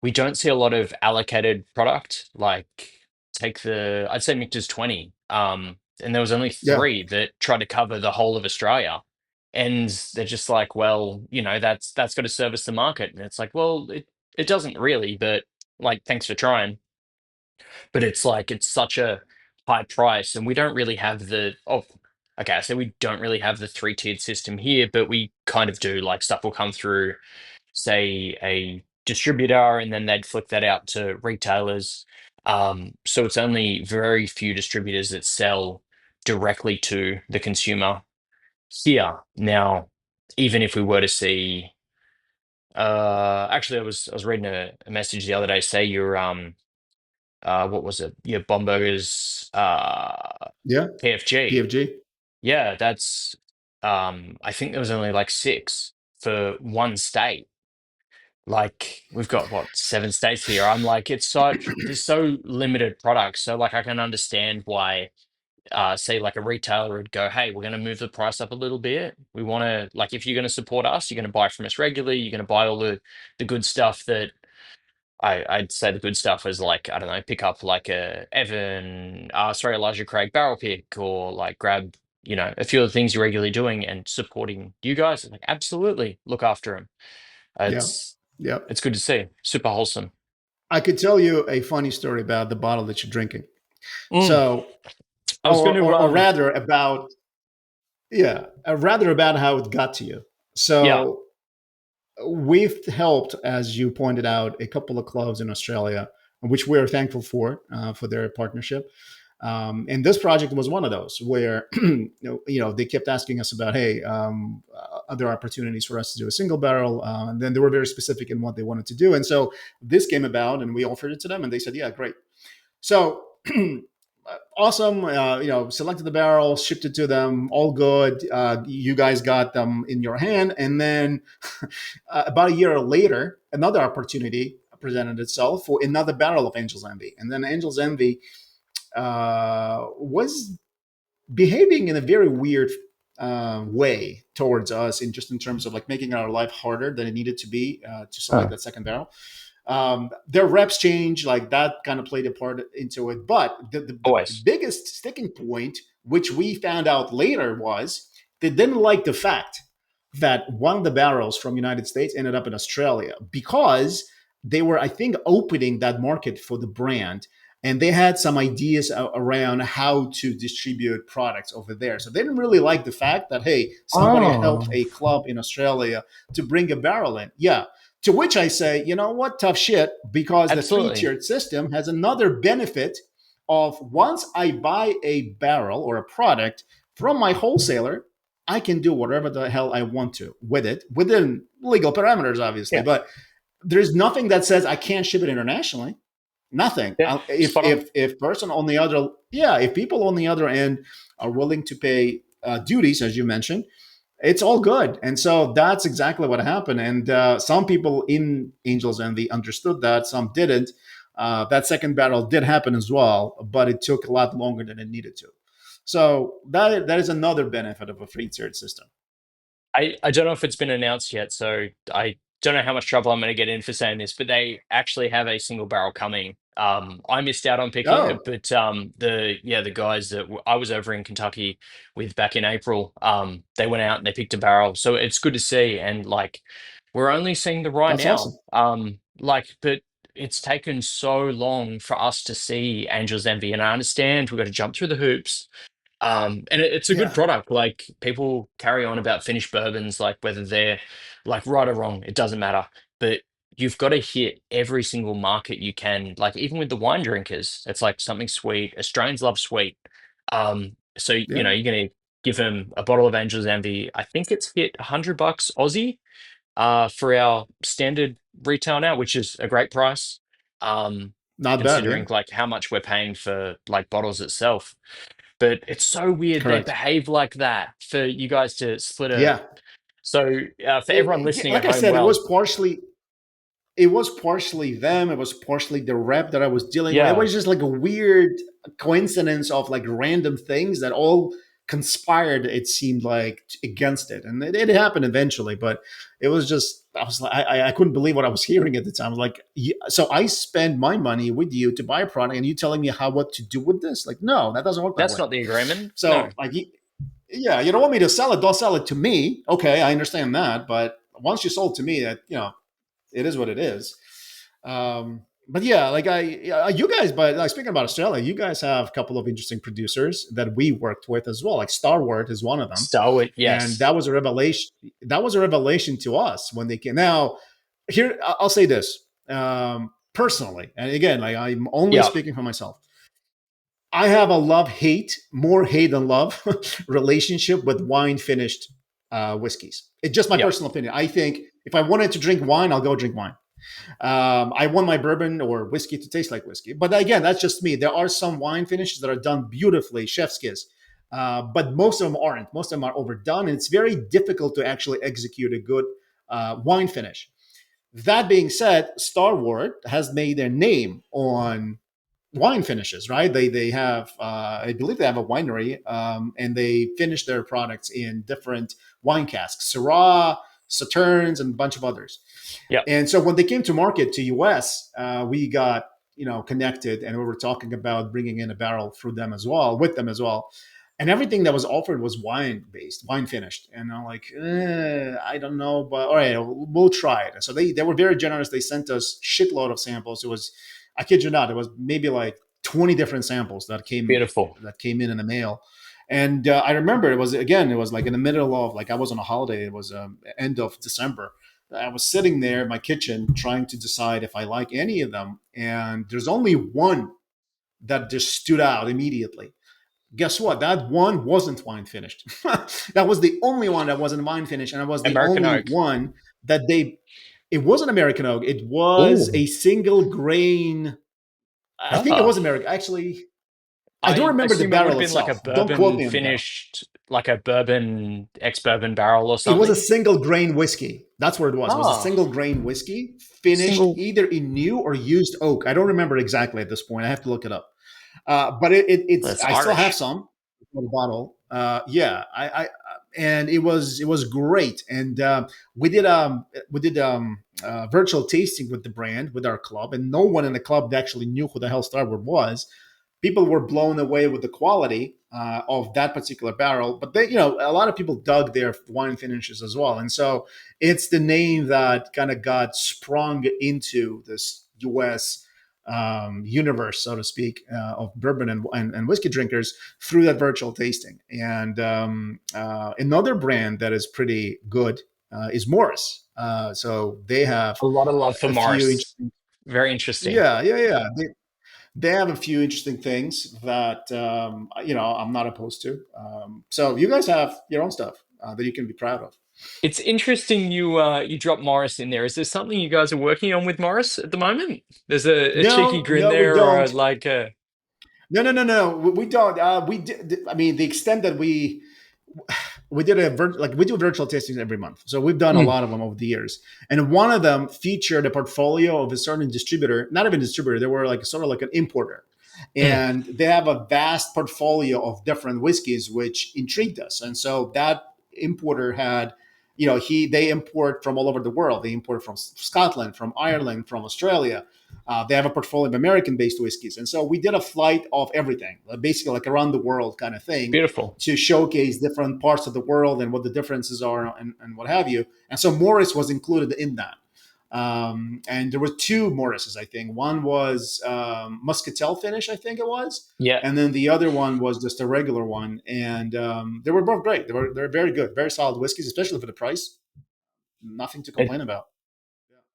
we don't see a lot of allocated product. Like take the, I'd say Michter's 20, and there was only Yeah, three that tried to cover the whole of Australia, and they're just like, well, that's got to service the market, and it's like, well, it doesn't really, but like, thanks for trying. But it's like it's such a high price, and we don't really have the oh. Okay, so we don't really have the three-tiered system here, but we kind of do. Like stuff will come through say a distributor and then they'd flick that out to retailers. So it's only very few distributors that sell directly to the consumer here. Now, even if we were to see, actually, I was reading a message the other day say your what was it? Your Bomberger's yeah. PFG. PFG. Yeah, that's I think there was only like six for one state. Like we've got what, seven states here. I'm like, it's such there's so limited products. So like I can understand why say like a retailer would go, hey, we're gonna move the price up a little bit. We wanna like if you're gonna support us, you're gonna buy from us regularly, you're gonna buy all the good stuff that I'd say the good stuff is like, I don't know, pick up like a Elijah Craig barrel pick or like grab, a few of the things you're regularly doing and supporting you guys. Like absolutely look after them. Yeah, It's yeah. it's good to see. Super wholesome. I could tell you a funny story about the bottle that you're drinking. Mm, So, I was going to or rather about, yeah, rather about how it got to you. yeah. So we've helped, as you pointed out, a couple of clubs in Australia, which we're thankful for their partnership. And this project was one of those where they kept asking us about, hey, other opportunities for us to do a single barrel, and then they were very specific in what they wanted to do. And so this came about, and we offered it to them, and they said, yeah, great. So awesome. Selected the barrel, shipped it to them, all good. You guys got them in your hand. And then about a year later, another opportunity presented itself for another barrel of Angel's Envy. And then Angel's Envy was behaving in a very weird way towards us in terms of like making our life harder than it needed to be to select that second barrel. Their reps change, like that kind of played a part into it. But the Always. biggest sticking point, which we found out later, was they didn't like the fact that one of the barrels from United States ended up in Australia because they were, I think, opening that market for the brand. And they had some ideas around how to distribute products over there. So they didn't really like the fact that, hey, somebody helped Oh, a club in Australia to bring a barrel in. Yeah. To which I say, you know what, tough shit, because the absolutely. three-tiered system has another benefit of once I buy a barrel or a product from my wholesaler, I can do whatever the hell I want to with it within legal parameters, obviously. Yeah. But there's nothing that says I can't ship it internationally. Nothing. Yeah. If Spot on. person on the other, yeah, if people on the other end are willing to pay duties, as you mentioned, it's all good. And so that's exactly what happened. And some people in Angels Envy understood that, some didn't. That second battle did happen as well, but it took a lot longer than it needed to. So that is another benefit of a free tiered system. I don't know if it's been announced yet, so I don't know how much trouble I'm going to get in for saying this, but they actually have a single barrel coming. I missed out on picking Oh, it, but the guys that I was over in Kentucky with back in April, they went out and they picked a barrel, so it's good to see. And like, we're only seeing the right that's awesome. now, but it's taken so long for us to see Angel's Envy, and I understand we've got to jump through the hoops. And it's a good Yeah, product. Like people carry on about finished bourbons, like whether they're like right or wrong, it doesn't matter. But you've got to hit every single market you can. Like even with the wine drinkers, it's like something sweet. Australians love sweet. So yeah, you're gonna give them a bottle of Angel's Envy. I think it's hit $100 Aussie for our standard retail now, which is a great price. Um, not bad. Yeah, considering like how much we're paying for like bottles itself. But it's so weird they correct. behave like that for you guys to split a. Yeah, So for everyone listening at like I home, said, well, it was partially them. It was partially the rep that I was dealing with. It yeah, was just like a weird coincidence of like random things that all conspired. It seemed like against it, and it happened eventually. But it was just I was like I couldn't believe what I was hearing at the time. I was like, so I spend my money with you to buy a product, and you telling me what to do with this? Like, no, that doesn't work that that's way. not the agreement. No, So like, yeah, you don't want me to sell it. Don't sell it to me. Okay, I understand that, but once you sold to me, that it is what it is. But yeah, like you guys, but like speaking about Australia, you guys have a couple of interesting producers that we worked with as well. Like Starward is one of them, stow it. and Yes, that was a revelation. That was a revelation to us when they came. Now, here I'll say this personally, and again, like I'm only yeah, speaking for myself. I have a love hate, more hate than love relationship with wine finished whiskeys. It's just my yeah, personal opinion. I think if I wanted to drink wine, I'll go drink wine. I want my bourbon or whiskey to taste like whiskey. But again, that's just me. There are some wine finishes that are done beautifully, chef's kiss. But most of them aren't. Most of them are overdone, and it's very difficult to actually execute a good wine finish. That being said, Starward has made their name on wine finishes, right? They have, I believe they have a winery, and they finish their products in different wine casks, Syrah, Sauternes, and a bunch of others. yeah. And so when they came to market to US, we got connected, and we were talking about bringing in a barrel through them as well, with them as well. And everything that was offered was wine based, wine finished. And I'm like, I don't know, but all right, we'll try it. And so they were very generous. They sent us shitload of samples. It was, I kid you not, it was maybe like 20 different samples Beautiful. that came in the mail. And I remember it was like in the middle of, like, I was on a holiday. It was end of December. I was sitting there in my kitchen trying to decide if I like any of them. And there's only one that just stood out immediately. Guess what? That one wasn't wine finished. That was the only one that wasn't wine finished. And it was the American only oak. one that it wasn't American oak. It was Oh, a single grain. I think it ah. was American. Actually, I don't I remember the assume it would have barrel been like a itself. Don't quote bourbon me on the barrel. finished, like a bourbon ex-bourbon barrel or It was a something. single grain whiskey. That's what it was. It was a Ah, single grain whiskey finished single. either in new or used oak. I don't remember exactly at this point. I have to look it up. But it's That's I still have Irish. some in the bottle. Yeah, I and it was great. And we did virtual tasting with the brand with our club, and no one in the club actually knew who the hell Starboard was. People were blown away with the quality of that particular barrel, but a lot of people dug their wine finishes as well, and so it's the name that kind of got sprung into this U.S. Universe, so to speak, of bourbon and whiskey drinkers through that virtual tasting. And another brand that is pretty good is Morris. So they have A lot of love for a few Morris. interesting. Very interesting. Yeah, yeah, yeah. They have a few interesting things that I'm not opposed to. So you guys have your own stuff that you can be proud of. It's interesting you drop Morris in there. Is there something you guys are working on with Morris at the moment? There's a cheeky No, grin no, we there, or don't. like a No, no, no, no. We don't. We did. I mean, the extent that we did we do virtual tastings every month. So we've done a lot of them over the years. And one of them featured a portfolio of a certain distributor, not even distributor, they were like sort of like an importer. And they have a vast portfolio of different whiskeys, which intrigued us. And so that importer had, they import from all over the world. They import from Scotland, from Ireland, from Australia. They have a portfolio of American-based whiskeys. And so we did a flight of everything, basically like around the world kind of thing, Beautiful. to showcase different parts of the world and what the differences are and what have you. And so Morris was included in that. And there were two Morrises, I think. One was Muscatel finish, I think it was. Yeah. And then the other one was just a regular one. And they were both great. They're very good, very solid whiskeys, especially for the price. Nothing to complain about.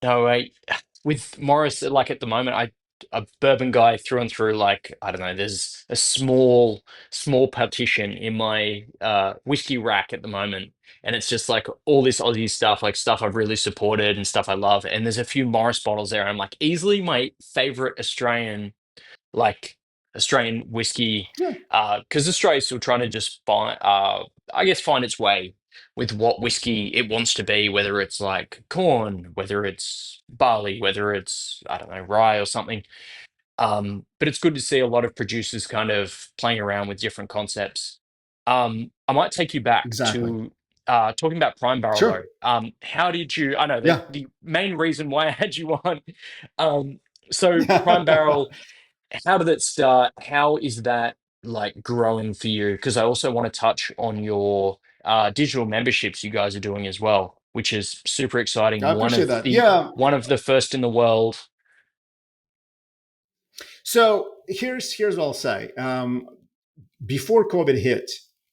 No, with Morris, like at the moment, a bourbon guy through and through. Like I don't know, there's a small partition in my whiskey rack at the moment, and it's just like all this Aussie stuff, like stuff I've really supported and stuff I love. And there's a few Morris bottles there. I'm like easily my favorite like Australian whiskey, Yeah, because Australia's still trying to just I guess, find its way with what whiskey it wants to be, whether it's like corn, whether it's barley, whether it's, I don't know, rye or something. But it's good to see a lot of producers kind of playing around with different concepts. I might take you back exactly. to talking about Prime Barrel though. Sure. How did you? I know Yeah. the main reason why I had you on. So Prime Barrel, how did it start? How is that like growing for you? Because I also want to touch on your digital memberships you guys are doing as well, which is super exciting. I appreciate that. Yeah. One of the first in the world. So here's what I'll say. Before COVID hit,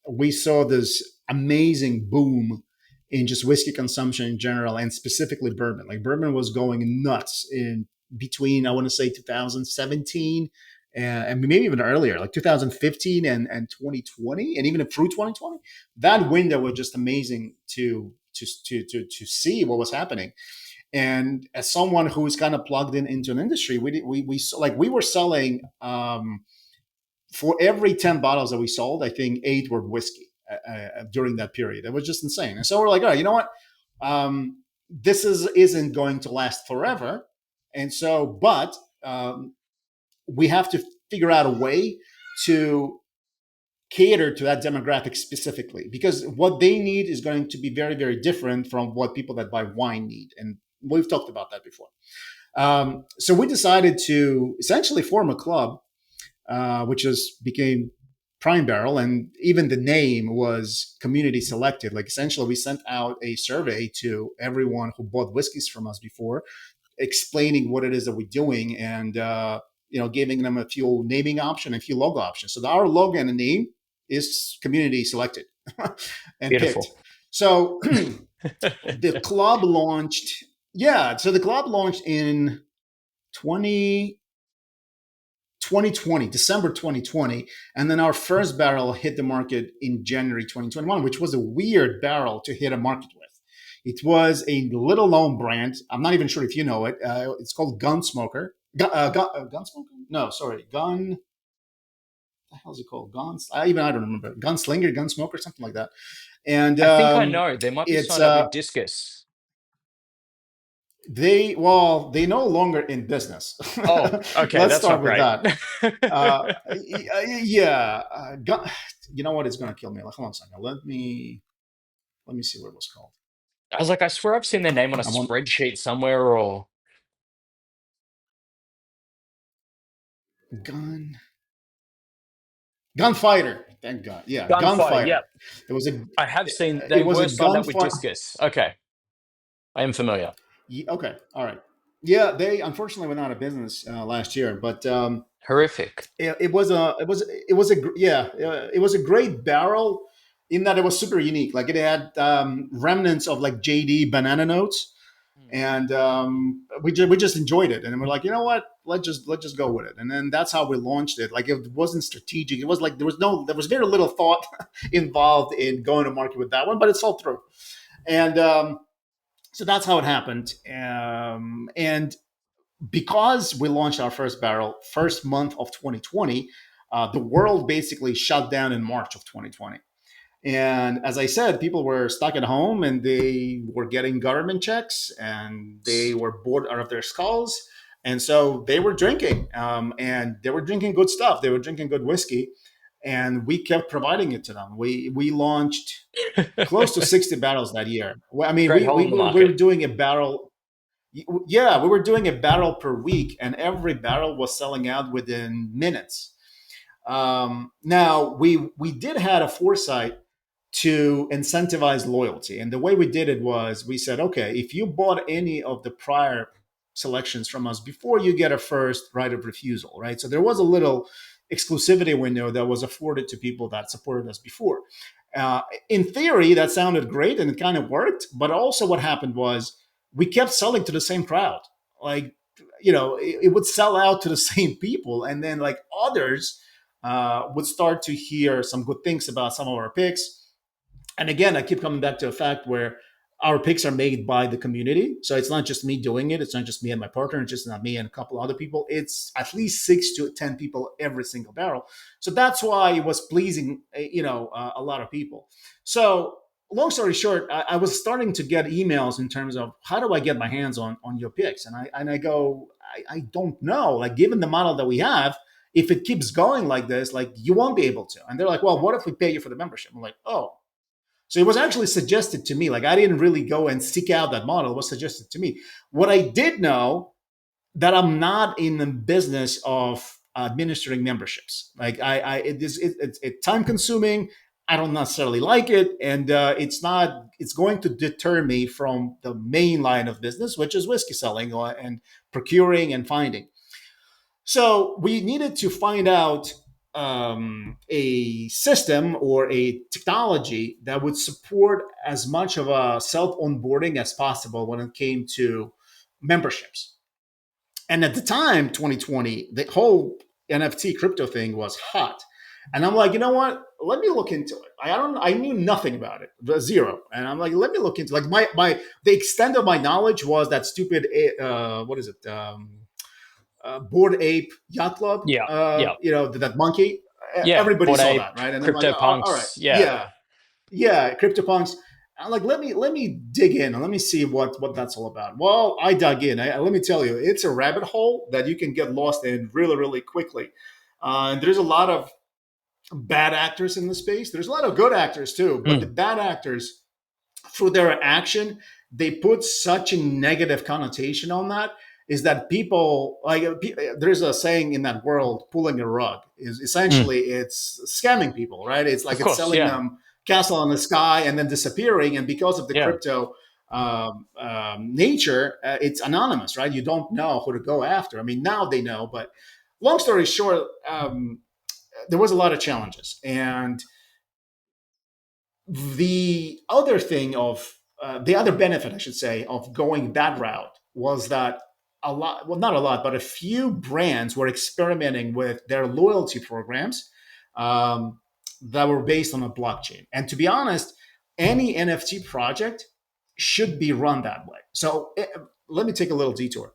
we saw this amazing boom in just whiskey consumption in general, and specifically bourbon. Like bourbon was going nuts in between, I want to say 2017 and maybe even earlier, like 2015 and 2020, and even through 2020. That window was just amazing to see what was happening. And as someone who's kind of plugged into an industry, we were selling for every 10 bottles that we sold, I think 8 were whiskey during that period. It was just insane. And so we're like, all right, you know what? This isn't going to last forever. And so, but we have to figure out a way to cater to that demographic specifically, because what they need is going to be very, very different from what people that buy wine need. And we've talked about that before. So we decided to essentially form a club, which became Prime Barrel, and even the name was community selected. Like essentially, we sent out a survey to everyone who bought whiskeys from us before, explaining what it is that we're doing, and giving them a few naming options, a few logo options. So our logo and the name is community selected and Beautiful. picked. So the club launched. Yeah, so the club launched in 2020, December 2020. And then our first barrel hit the market in January 2021, which was a weird barrel to hit a market with. It was a little known brand. I'm not even sure if you know it. It's called Gunsmoker. Gunsmoker? No, sorry. What the hell is it called? I don't remember. Gunslinger, Gunsmoker, something like that. And I think I know. They might be signed up with Discus. They no longer in business. Oh, okay. Let's That's start with that. Yeah. You know what? It's going to kill me. Hold on a second. Let me see what it was called. I was like, I swear I've seen their name on a spreadsheet somewhere, or Gunfighter. Thank God. Yeah, Gunfighter. Gunfighter. Yep. It was a. I have seen It they was were a signed up with gunfighter. Discus. Okay, I am familiar. Okay. All right. Yeah, they unfortunately went out of business last year, but Horrific. it was a great barrel in that it was super unique. Like it had remnants of like JD banana notes, and we just enjoyed it. And we're like, you know what? Let's just go with it. And then that's how we launched it. Like it wasn't strategic. It was like there was very little thought involved in going to market with that one, but it sold through. And so that's how it happened. And because we launched our first barrel first month of 2020, the world basically shut down in March of 2020. And as I said, people were stuck at home and they were getting government checks and they were bored out of their skulls. And so they were drinking, and they were drinking good stuff. They were drinking good whiskey, and we kept providing it to them. We launched close to 60 barrels that year. Well, I mean, Great hole in the we were market. doing a barrel. Yeah, we were doing a barrel per week, and every barrel was selling out within minutes. Now we did had a foresight to incentivize loyalty, and the way we did it was we said, okay, if you bought any of the prior selections from us before, you get a first right of refusal, right? So there was a little exclusivity window that was afforded to people that supported us before. In theory, that sounded great and it kind of worked, but also what happened was we kept selling to the same crowd. Like, it would sell out to the same people, and then like others would start to hear some good things about some of our picks. And again, I keep coming back to a fact where our picks are made by the community. So it's not just me doing it. It's not just me and my partner. It's just not me and a couple other people. It's at least 6 to 10 people every single barrel. So that's why it was pleasing, a lot of people. So long story short, I was starting to get emails in terms of how do I get my hands on your picks? And I go, I don't know. Like, given the model that we have, if it keeps going like this, like, you won't be able to. And they're like, well, what if we pay you for the membership? I'm like, oh. So it was actually suggested to me. Like, I didn't really go and seek out that model. It was suggested to me. What I did know, that I'm not in the business of administering memberships. Like, it's time consuming. I don't necessarily like it, and it's going to deter me from the main line of business, which is whiskey selling and procuring and finding. So we needed to find out a system or a technology that would support as much of a self onboarding as possible when it came to memberships. And at the time, 2020, the whole NFT crypto thing was hot. And I'm like, you know what? Let me look into it. I knew nothing about it, zero. And I'm like, let me look into, like, the extent of my knowledge was that stupid what is it? Board Ape Yacht Club, Yeah, yeah, that monkey. yeah. Everybody Bored saw Ape, that, right? And I'm like, Crypto all right, Punks. Yeah, yeah, yeah, CryptoPunks. I'm like, let me dig in and let me see what that's all about. Well, I dug in. Let me tell you, it's a rabbit hole that you can get lost in really, really quickly. And there's a lot of bad actors in the space. There's a lot of good actors too, but the mm, bad actors, through their action, they put such a negative connotation on that. Is that people like, there's a saying in that world, pulling a rug is mm. essentially, it's scamming people, right? It's Of like it's course. selling Yeah, them castle in the sky and then disappearing. And because of the yeah. crypto nature, it's anonymous, right? You don't know who to go after. I mean, now they know, but long story short, there was a lot of challenges. And the other benefit, I should say, of going that route was that a lot, well, not a lot, but a few brands were experimenting with their loyalty programs that were based on a blockchain. And to be honest, any NFT project should be run that way. So let me take a little detour.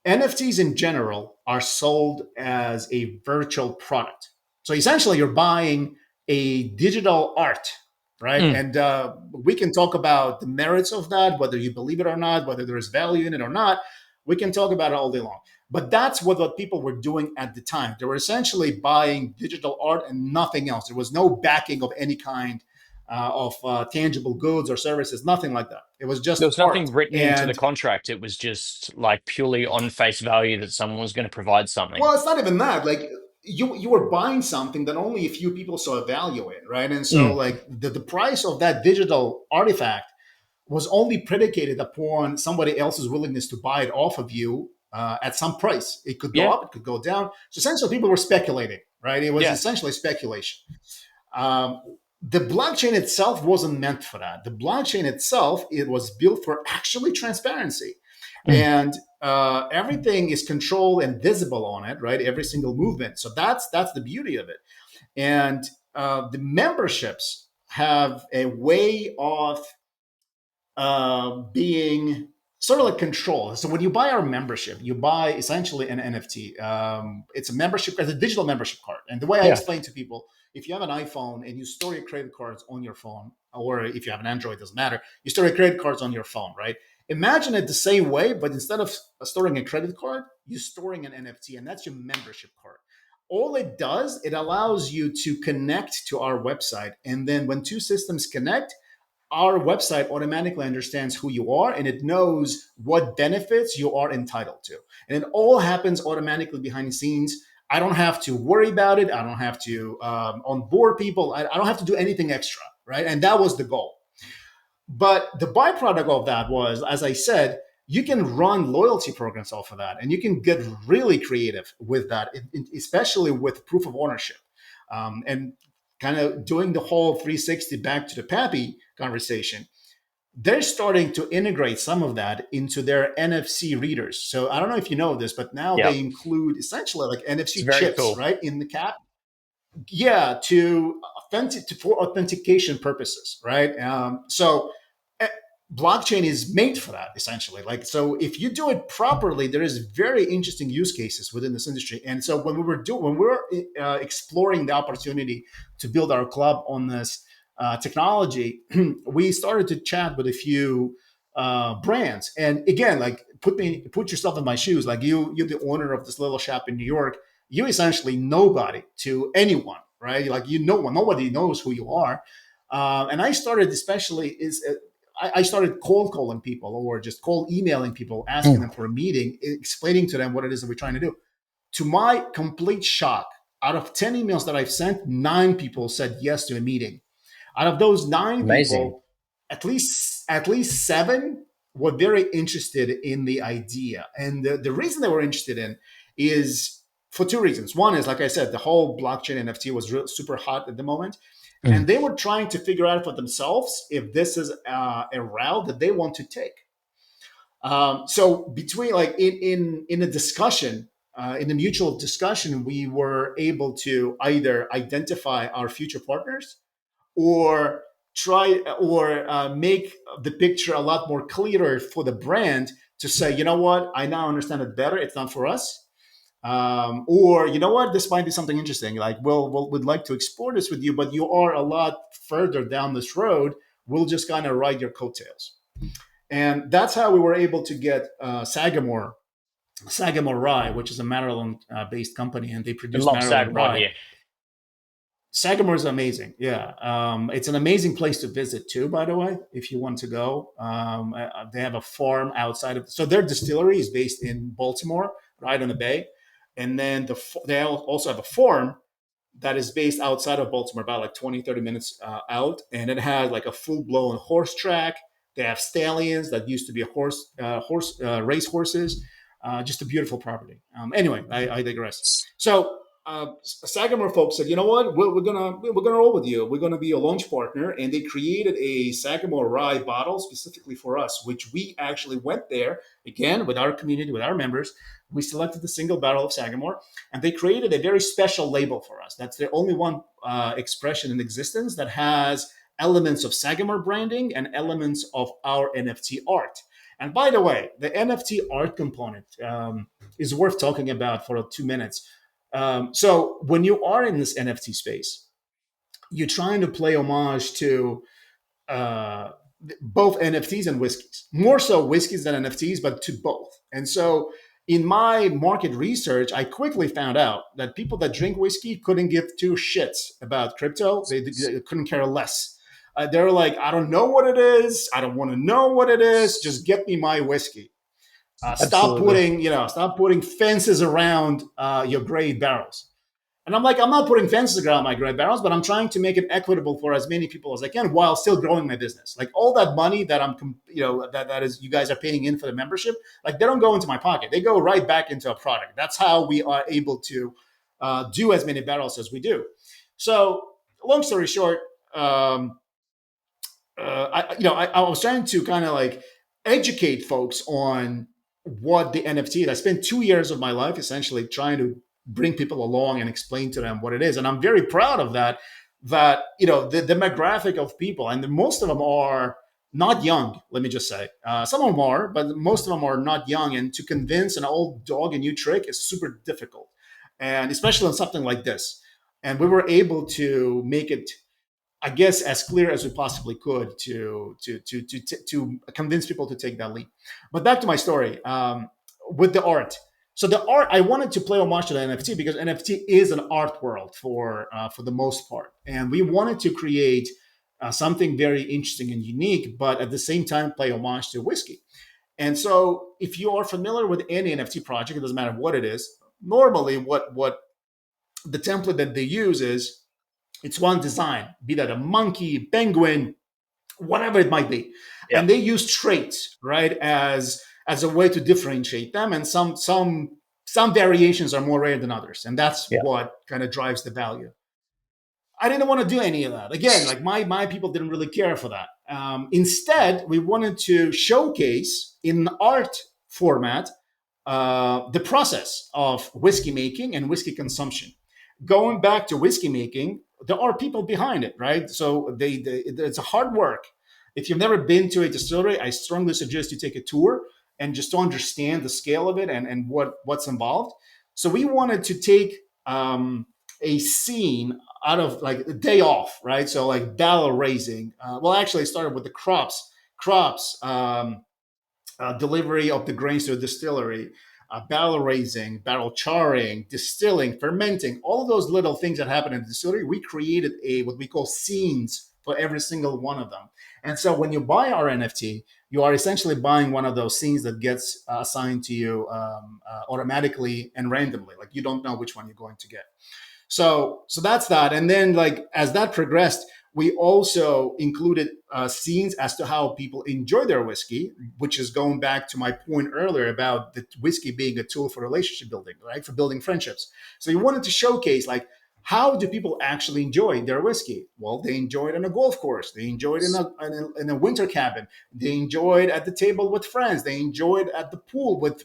NFTs in general are sold as a virtual product. So essentially, you're buying a digital art, right? Mm. And we can talk about the merits of that, whether you believe it or not, whether there is value in it or not. We can talk about it all day long. But that's what people were doing at the time. They were essentially buying digital art and nothing else. There was no backing of any kind of tangible goods or services, nothing like that. It was There just was art. nothing written into the And contract. It was just like purely on face value that someone was going to provide something. well, it's not even that. Like, you were buying something that only a few people saw value in, right? And so, Mm. like, the price of that digital artifact was only predicated upon somebody else's willingness to buy it off of you at some price. It could go Yeah, up, it could go down. So essentially, people were speculating, right? It was yeah. essentially speculation. Um, the blockchain itself wasn't meant for that. The blockchain itself, it was built for actually transparency, Mm. and everything is controlled and visible on it, right? Every single movement. So that's the beauty of it. And the memberships have a way of being sort of like control. So when you buy our membership, you buy essentially an NFT. It's a membership, it's a digital membership card. And the way I Yeah. explain to people if you have an iPhone and you store your credit cards on your phone, or if you have an Android, it doesn't matter, you store your credit cards on your phone, right? Imagine it the same way, but instead of storing a credit card, you're storing an NFT, and that's your membership card. All it does, it allows you to connect to our website. And then when two systems connect, our website automatically understands who you are and it knows what benefits you are entitled to. And it all happens automatically behind the scenes. I don't have to worry about it. I don't have to onboard people. I don't have to do anything extra, right? And that was the goal. But the byproduct of that was, as I said, you can run loyalty programs off of that, and you can get really creative with that, especially with proof of ownership. And kind of doing the whole 360 back to the Pappy conversation, they're starting to integrate some of that into their NFC readers. So I don't know if you know this, but now Yeah. they include essentially like NFC very chips, cool. right, in the cap. Yeah, for authentication purposes, right? So blockchain is made for that essentially. Like, so if you do it properly, there is very interesting use cases within this industry. And so when we were exploring the opportunity to build our club on this technology, we started to chat with a few brands. And again, like put yourself in my shoes. Like you're the owner of this little shop in New York. You essentially nobody to anyone, right? Like nobody knows who you are. And I started I started cold calling people or just cold emailing people, asking them for a meeting, explaining to them what it is that we're trying to do. To my complete shock, out of 10 emails that I've sent, 9 people said yes to a meeting. Out of those 9 Amazing. people, at least 7 were very interested in the idea. And the reason they were interested in is for 2 reasons. One is, like I said, the whole blockchain NFT was super hot at the moment. And they were trying to figure out for themselves if this is a route that they want to take. So between like in a discussion, in a mutual discussion, we were able to either identify our future partners or make the picture a lot more clearer for the brand to say, you know what, I now understand it better. It's not for us. Or you know what, this might be something interesting. Like, we'd like to explore this with you, but you are a lot further down this road. We'll just kind of ride your coattails. And that's how we were able to get Sagamore Rye, which is a Maryland-based company, and they produce Love Maryland Sagamore Rye. here. Sagamore is amazing. Yeah. It's an amazing place to visit too, by the way, if you want to go. They have a farm outside of, so their distillery is based in Baltimore, right on the bay. And then they also have a farm that is based outside of Baltimore, about like 20, 30 minutes out. And it has like a full blown horse track. They have stallions that used to be race horses. Just a beautiful property. Anyway, I digress. So Sagamore folks said, you know what, we're gonna roll with you. We're gonna be a launch partner, and they created a Sagamore Rye bottle specifically for us, which we actually went there again with our community, with our members. We selected the single barrel of Sagamore, and they created a very special label for us. That's the only one expression in existence that has elements of Sagamore branding and elements of our NFT art. And by the way, the NFT art component is worth talking about for 2 minutes. So when you are in this NFT space, you're trying to play homage to both NFTs and whiskeys, more so whiskeys than NFTs, but to both. And so in my market research, I quickly found out that people that drink whiskey couldn't give 2 shits about crypto. They couldn't care less. They're like, I don't know what it is. I don't want to know what it is. Just get me my whiskey. Stop putting fences around your gray barrels. And I'm like, I'm not putting fences around my gray barrels, but I'm trying to make it equitable for as many people as I can while still growing my business. Like all that money that that is you guys are paying in for the membership, like they don't go into my pocket. They go right back into a product. That's how we are able to do as many barrels as we do. So long story short, I was trying to kind of like educate folks on what the NFT is. I spent 2 years of my life essentially trying to bring people along and explain to them what it is. And I'm very proud of that, the demographic of people, and most of them are not young, let me just say. Some of them are, but most of them are not young. And to convince an old dog a new trick is super difficult. And especially on something like this. And we were able to make it, I guess, as clear as we possibly could to convince people to take that leap. But back to my story, with the art. So the art, I wanted to play homage to the NFT because NFT is an art world for the most part, and we wanted to create something very interesting and unique, but at the same time play homage to whiskey. And so, if you are familiar with any NFT project, it doesn't matter what it is. Normally, what the template that they use is it's one design, be that a monkey, penguin, whatever it might be, Yeah. and they use traits, right, as a way to differentiate them. And some variations are more rare than others, and that's Yeah. what kind of drives the value. I didn't want to do any of that. Again, like my people didn't really care for that. Instead, we wanted to showcase in art format the process of whiskey making and whiskey consumption. Going back to whiskey making, there are people behind it, right? So it's a hard work. If you've never been to a distillery, I strongly suggest you take a tour and just to understand the scale of it and what's involved. So we wanted to take a scene out of like a day off, right? So like barrel raising. Well, actually, I started with the crops, delivery of the grains to a distillery, barrel raising, barrel charring, distilling, fermenting, all of those little things that happen in the distillery. We created a what we call scenes for every single one of them. And so when you buy our NFT, you are essentially buying one of those scenes that gets assigned to you automatically and randomly. Like you don't know which one you're going to get. So that's that. And then like as that progressed, we also included scenes as to how people enjoy their whiskey, which is going back to my point earlier about the whiskey being a tool for relationship building, right? For building friendships. So you wanted to showcase like how do people actually enjoy their whiskey? Well, they enjoy it on a golf course. They enjoy it in a winter cabin. They enjoy it at the table with friends. They enjoy it at the pool with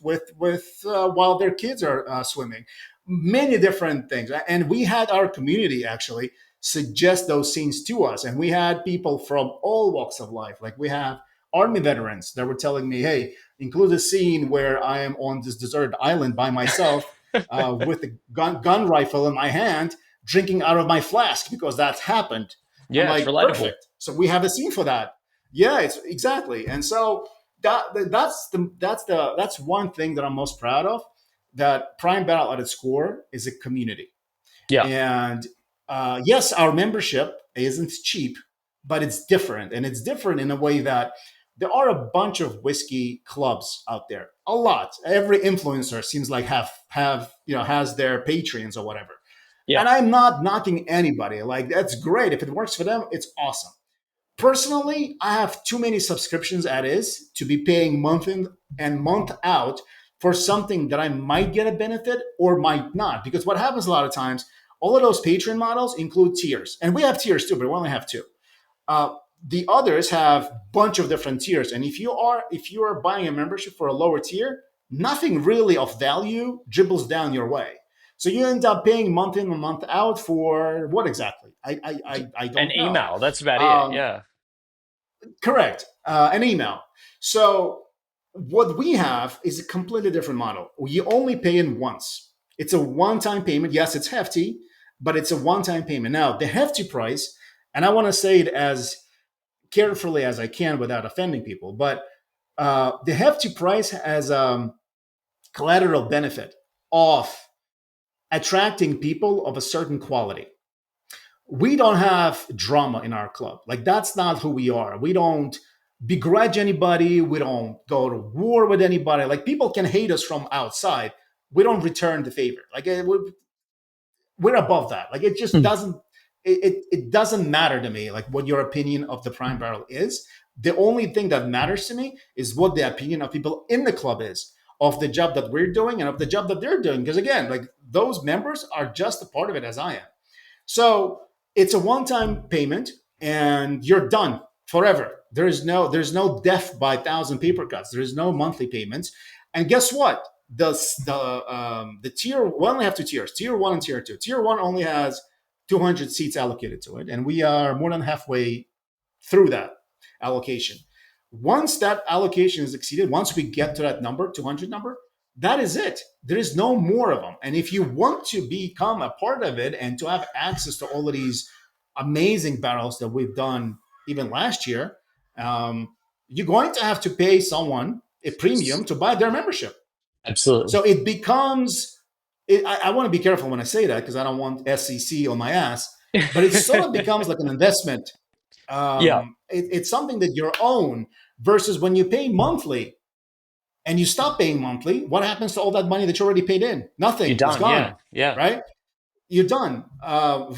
while their kids are swimming. Many different things. And we had our community actually suggest those scenes to us. And we had people from all walks of life. Like we have Army veterans that were telling me, hey, include a scene where I am on this deserted island by myself with a gun rifle in my hand, drinking out of my flask because that's happened. I'm Yeah, it's like, relatable. perfect. So we have a scene for that. Yeah, it's exactly. And so that's one thing that I'm most proud of. That Prime Battle at its core is a community. Yeah. And yes, our membership isn't cheap, but it's different. And it's different in a way that there are a bunch of whiskey clubs out there. A lot. Every influencer seems like has their Patreons or whatever. Yeah. And I'm not knocking anybody. Like that's great. If it works for them, it's awesome. Personally, I have too many subscriptions as is to be paying month in and month out for something that I might get a benefit or might not. Because what happens a lot of times, all of those Patreon models include tiers. And we have tiers too, but we only have two. The others have a bunch of different tiers. And if you are buying a membership for a lower tier, nothing really of value dribbles down your way. So you end up paying month in and month out for what exactly? I don't An know. email. That's about it. Yeah. Correct. An email. So what we have is a completely different model. You only pay in once. It's a one-time payment. Yes, it's hefty, but it's a one-time payment. Now, the hefty price, and I want to say it as carefully as I can without offending people, but the hefty price has collateral benefit of attracting people of a certain quality. We don't have drama in our club. Like that's not who we are. We don't begrudge anybody. We don't go to war with anybody. Like people can hate us from outside. We don't return the favor. Like we're above that. Like it just doesn't. It doesn't matter to me. Like what your opinion of the Prime Barrel is. The only thing that matters to me is what the opinion of people in the club is of the job that we're doing and of the job that they're doing. Because again, like those members are just a part of it as I am. So it's a one-time payment, and you're done forever. There's no death by 1,000 paper cuts. There is no monthly payments. And guess what? The tier we only have two tiers: tier one and tier two. Tier one only has 200 seats allocated to it, and we are more than halfway through that allocation. Once that allocation is exceeded, once we get to that number, 200 number, that is it. There is no more of them. And if you want to become a part of it and to have access to all of these amazing barrels that we've done even last year, you're going to have to pay someone a premium to buy their membership. Absolutely. So it becomes, I want to be careful when I say that because I don't want SEC on my ass, but it sort of becomes like an investment. Yeah. It's something that you own versus when you pay monthly and you stop paying monthly, what happens to all that money that you already paid in? Nothing. You're It's done. gone, Yeah. right? You're done.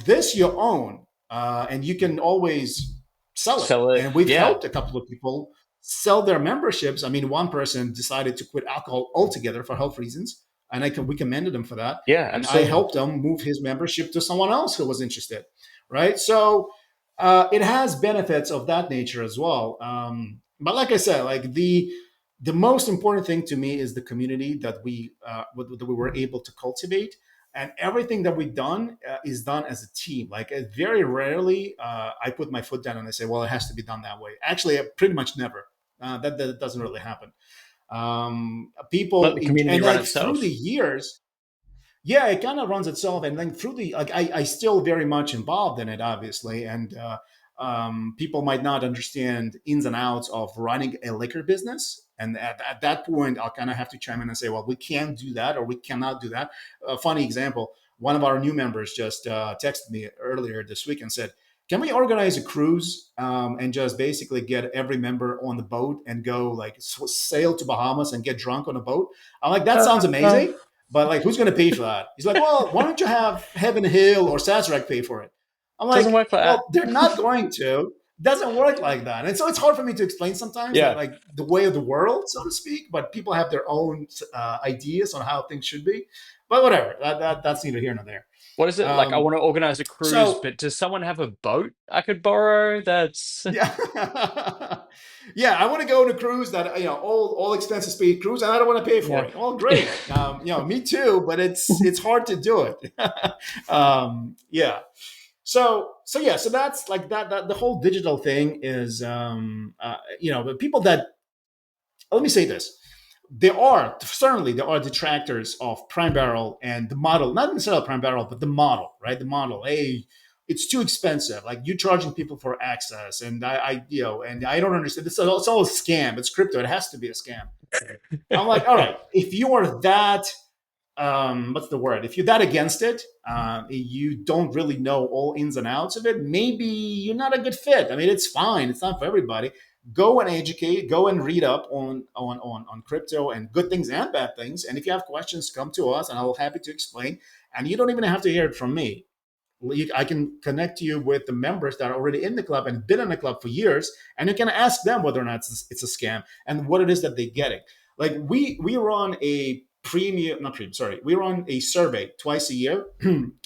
This you own, and you can always sell it. Sell it. And we've Yeah. helped a couple of people sell their memberships. I mean, one person decided to quit alcohol altogether for health reasons, and we commended him for that. Yeah. And I Absolutely. helped him move his membership to someone else who was interested, right? So it has benefits of that nature as well. But like I said, like the most important thing to me is the community that we were able to cultivate, and everything that we've done is done as a team. Like very rarely I put my foot down and I say, well, it has to be done that way. Actually, pretty much never. That doesn't really happen. Let People the community and run like through the itself. years, yeah, it kind of runs itself. And then through the like, I still very much involved in it, obviously, and people might not understand ins and outs of running a liquor business. And at that point, I'll kind of have to chime in and say, well, we can't do that or we cannot do that. A funny example: one of our new members just texted me earlier this week and said, "Can we organize a cruise and just basically get every member on the boat and go like sail to Bahamas and get drunk on a boat?" I'm like, that sounds amazing. But like, who's going to pay for that? He's like, well, why don't you have Heaven Hill or Sazerac pay for it? I'm Doesn't like, work like that. well, they're not going to. It doesn't work like that. And so it's hard for me to explain sometimes that Yeah. like the way of the world, so to speak, but people have their own ideas on how things should be. But whatever, that's neither here nor there. What is it? Like, I Um, want to organize a cruise, so but does someone have a boat I could borrow? That's yeah, yeah. I want to go on a cruise that all expenses paid cruise, and I don't want to pay for yeah. it. Well, great. Me too, but it's hard to do it. Yeah. So that's like that the whole digital thing is the people that, let me say this. There are detractors of Prime Barrel and the model, not necessarily Prime Barrel, but the model, right? The model. Hey, it's too expensive. Like you're charging people for access, and I don't understand. It's all a scam. It's crypto. It has to be a scam. I'm like, all right, if you are that what's the word? If you're that against it, you don't really know all ins and outs of it. Maybe you're not a good fit. I mean, it's fine. It's not for everybody. Go and educate. Go and read up on crypto and good things and bad things. And if you have questions, come to us, and I'll be happy to explain. And you don't even have to hear it from me. I can connect you with the members that are already in the club and been in the club for years, and you can ask them whether or not it's a scam and what it is that they're getting. Like we run a premium, not premium, sorry, we run a survey twice a year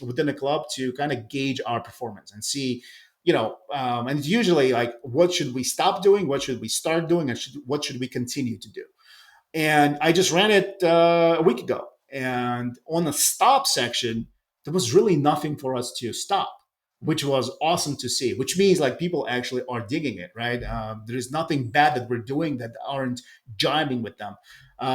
within the club to kind of gauge our performance and see, and it's usually like, what should we stop doing, what should we start doing, and what should we continue to do. And I just ran it a week ago. And on the stop section, there was really nothing for us to stop, which was awesome to see, which means like people actually are digging it, right? There is nothing bad that we're doing that aren't jiving with them.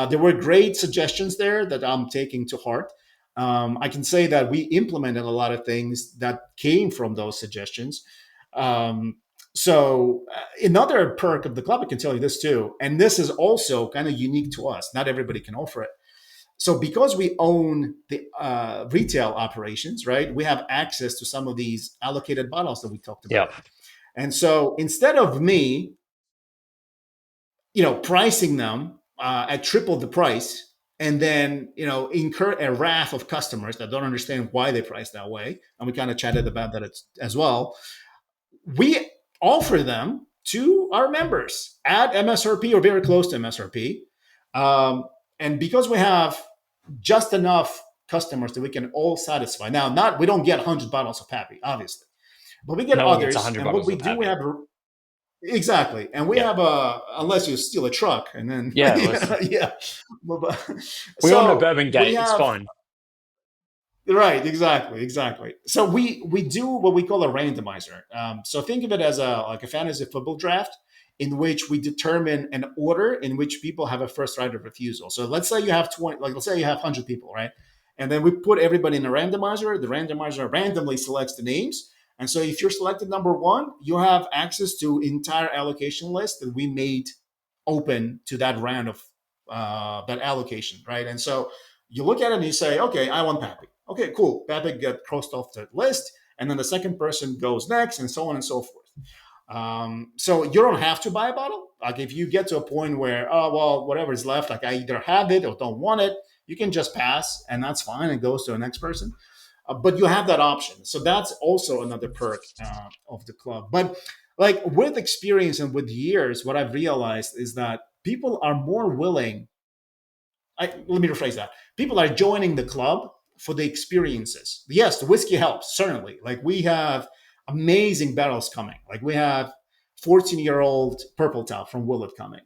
There were great suggestions there that I'm taking to heart. I can say that we implemented a lot of things that came from those suggestions. Another perk of the club, I can tell you this too, and this is also kind of unique to us. Not everybody can offer it. So because we own the retail operations, right, we have access to some of these allocated bottles that we talked Yeah. about. And so instead of me, pricing them at triple the price, and then incur a wrath of customers that don't understand why they price that way, and we kind of chatted about that as well, we offer them to our members at MSRP or very close to MSRP. And because we have just enough customers that we can all satisfy. Now, we don't get 100 bottles of Pappy, obviously, but we get No one gets others. 100 And what bottles we of do, we Pappy. have exactly, and we Yeah. have unless you steal a truck, and then Yeah. Listen, yeah. we all know So Bourbon we Gate. It's have fine. right, exactly. So we do what we call a randomizer. So think of it as a fantasy football draft. in which we determine an order in which people have a first right of refusal. So let's say you have 20, like let's say you have 100 people, right? And then we put everybody in a randomizer. The randomizer randomly selects the names. And so if you're selected number one, you have access to entire allocation list that we made open to that round of that allocation, right? And so you look at it and you say, okay, I want Pappy. Okay, cool. Pappy got crossed off the list. And then the second person goes next, and so on and so forth. So you don't have to buy a bottle. Like if you get to a point where, oh, well, whatever is left, like I either have it or don't want it, you can just pass, and that's fine. It goes to the next person. But you have that option. So that's also another perk of the club. But like with experience and with years, what I've realized is that people are more willing. Let me rephrase that. People are joining the club for the experiences. Yes, the whiskey helps, certainly. Like we have amazing barrels coming. Like we have 14-year-old Purple Top from Willett coming.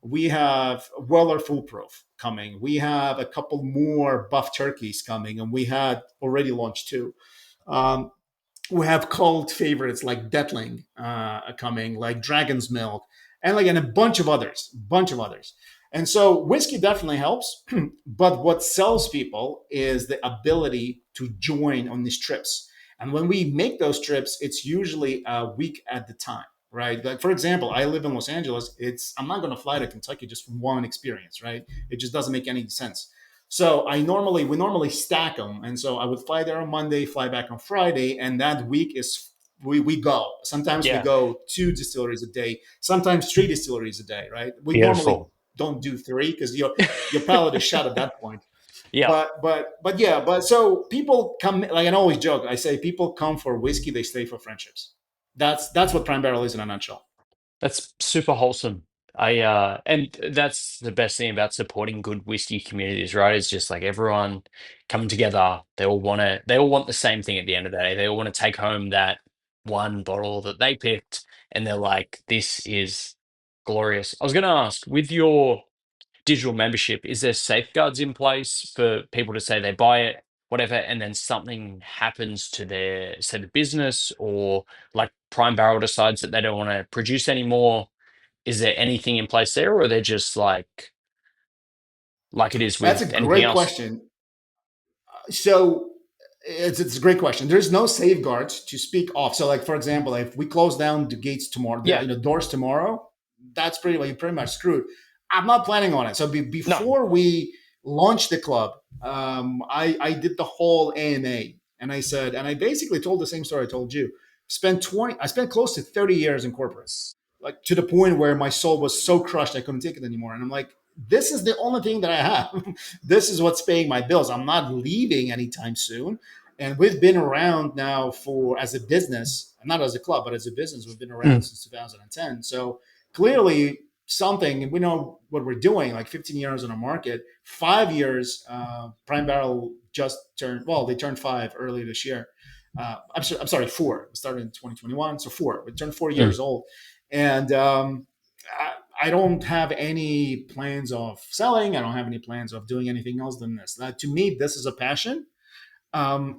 We have Weller Foolproof coming. We have a couple more Buff Turkeys coming, and we had already launched two. Um, we have cult favorites like Detling coming, like Dragon's Milk, and a bunch of others. And so whiskey definitely helps, but what sells people is the ability to join on these trips. And when we make those trips, it's usually a week at the time, right? Like for example, I live in Los Angeles. I'm not going to fly to Kentucky just for one experience, right? It just doesn't make any sense. So we normally stack them, and so I would fly there on Monday, fly back on Friday, and that week is we go. Sometimes we go 2 distilleries a day, sometimes 3 distilleries a day, right? We normally Beautiful. don't do 3 because your palate is shut at that point. Yeah. But so people come, like I always joke. I say people come for whiskey, they stay for friendships. That's what Prime Barrel is in a nutshell. That's super wholesome. And that's the best thing about supporting good whiskey communities, right? It's just like everyone coming together. They all want the same thing at the end of the day. They all want to take home that one bottle that they picked, and they're like, this is glorious. I was going to ask, with your digital membership, is there safeguards in place for people to say they buy it, whatever, and then something happens to their, say, the business, or like Prime Barrel decides that they don't want to produce anymore? Is there anything in place there, or they're just like it is That's a with anything great else? question. So it's a great question. There's no safeguards to speak of. So, like for example, if we close down the gates tomorrow, Yeah. doors tomorrow, that's pretty much screwed. I'm not planning on it. So No. before we launched the club, I did the whole AMA, and I said, and I basically told the same story I told you. I spent close to 30 years in corporate, like to the point where my soul was so crushed I couldn't take it anymore. And I'm like, this is the only thing that I have. This is what's paying my bills. I'm not leaving anytime soon. And we've been around now as a business, not as a club, but as a business, we've been around Mm. since 2010. So clearly something, and we know what we're doing, like 15 years on the market, 5 years, Prime Barrel they turned 5 early this year. I'm sorry, 4. We started in 2021, so 4. We turned 4 Mm. years old. And I don't have any plans of selling. I don't have any plans of doing anything else than this. To me, this is a passion.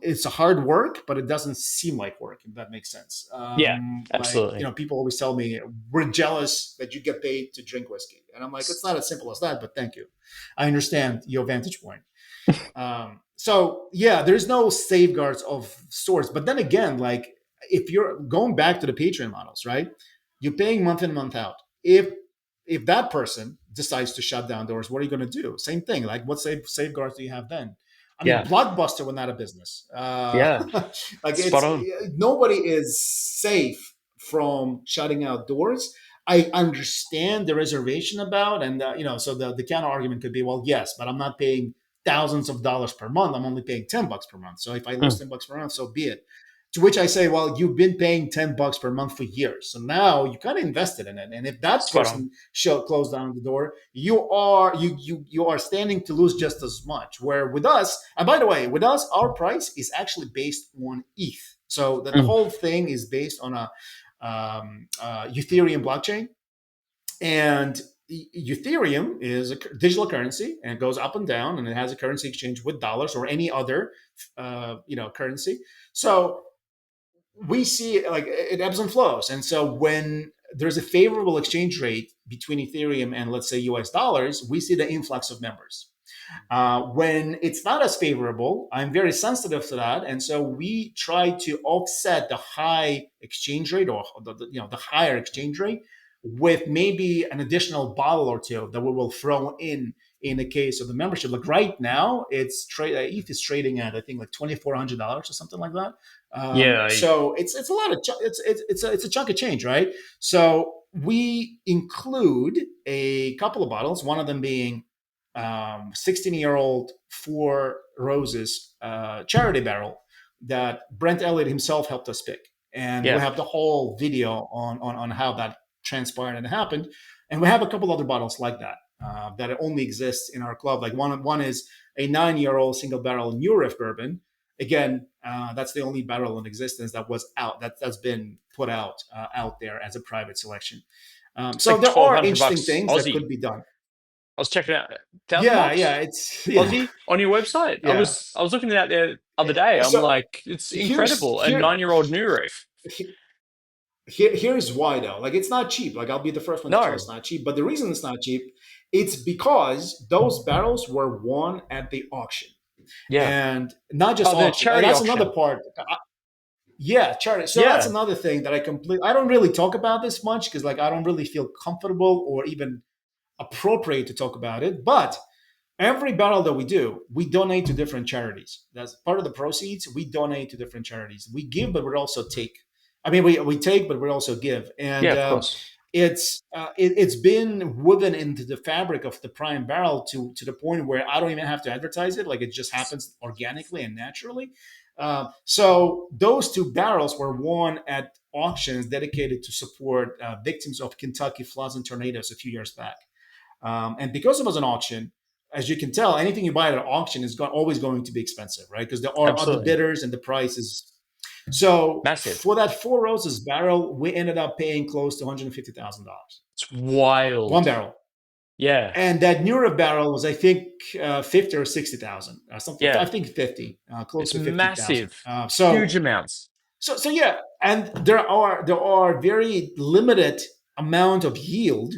It's a hard work, but it doesn't seem like work, if that makes sense. Yeah, absolutely. People always tell me, we're jealous that you get paid to drink whiskey. And I'm like, it's not as simple as that, but thank you. I understand your vantage point. So yeah, there's no safeguards of sorts. But then again, like if you're going back to the Patreon models, right? You're paying month in, month out. If that person decides to shut down doors, what are you going to do? Same thing. Like what safeguards do you have then? I mean, Yeah. Blockbuster went out of business. Yeah. Like Spot on. nobody is safe from shutting out doors. I understand the reservation about, and so the counter argument could be, well, yes, but I'm not paying thousands of dollars per month. I'm only paying $10 per month. So if I lose Mm. $10 per month, so be it. To which I say, well, you've been paying $10 per month for years, so now you kind of invested in it. And if that Spot on. person closed down the door, you are standing to lose just as much. Where with us, and by the way, with us, our price is actually based on ETH. So the Mm. whole thing is based on a Ethereum blockchain, and Ethereum is a digital currency, and it goes up and down, and it has a currency exchange with dollars or any other currency. So we see like it ebbs and flows. And so when there's a favorable exchange rate between Ethereum and, let's say, US dollars, we see the influx of members. When it's not as favorable, I'm very sensitive to that, and so we try to offset the high exchange rate, or the higher exchange rate, with maybe an additional bottle or two that we will throw in the case of the membership. Like right now, ETH is trading at, I think, like $2,400 or something like that. So it's a lot of it's a chunk of change, right? So we include a couple of bottles, one of them being 16-year-old Four Roses charity barrel that Brent Elliott himself helped us pick, and we have the whole video on how that transpired and happened. And we have a couple other bottles like that that only exists in our club. Like one is a 9-year-old single barrel New Riff bourbon. Again, that's the only barrel in existence that was out, that's been put out there as a private selection. So there are interesting things that could be done. I was checking out. Yeah, it's Aussie on your website. Yeah. I was looking at that the other day. I'm like, it's incredible. A 9-year-old New Reef. Here's why though. Like, it's not cheap. Like, I'll be the first one to tell it's not cheap. But the reason it's not cheap, it's because those barrels were won at the auction. Yeah, and not just auction. And that's auction. Another part. Charity. So that's another thing that I don't really talk about this much, because like I don't really feel comfortable or even appropriate to talk about it. But every barrel that we do, we donate to different charities. That's part of the proceeds. We donate to different charities. We give, but we also take. I mean, we take, but we also give. And of course. It's been woven into the fabric of the Prime barrel to the point where I don't even have to advertise it. Like, it just happens organically and naturally. So those two barrels were won at auctions dedicated to support victims of Kentucky floods and tornadoes a few years back. And because it was an auction, as you can tell, anything you buy at an auction is always going to be expensive, right? Because there are other bidders and the price is so massive. For that Four Roses barrel, we ended up paying close to $150,000. It's wild. One barrel. Yeah. And that New Riff barrel was, I think, 50 or 60,000. Something. Yeah. I think 50. Close to 50,000. Massive. So huge amounts. So yeah, and there are very limited amount of yield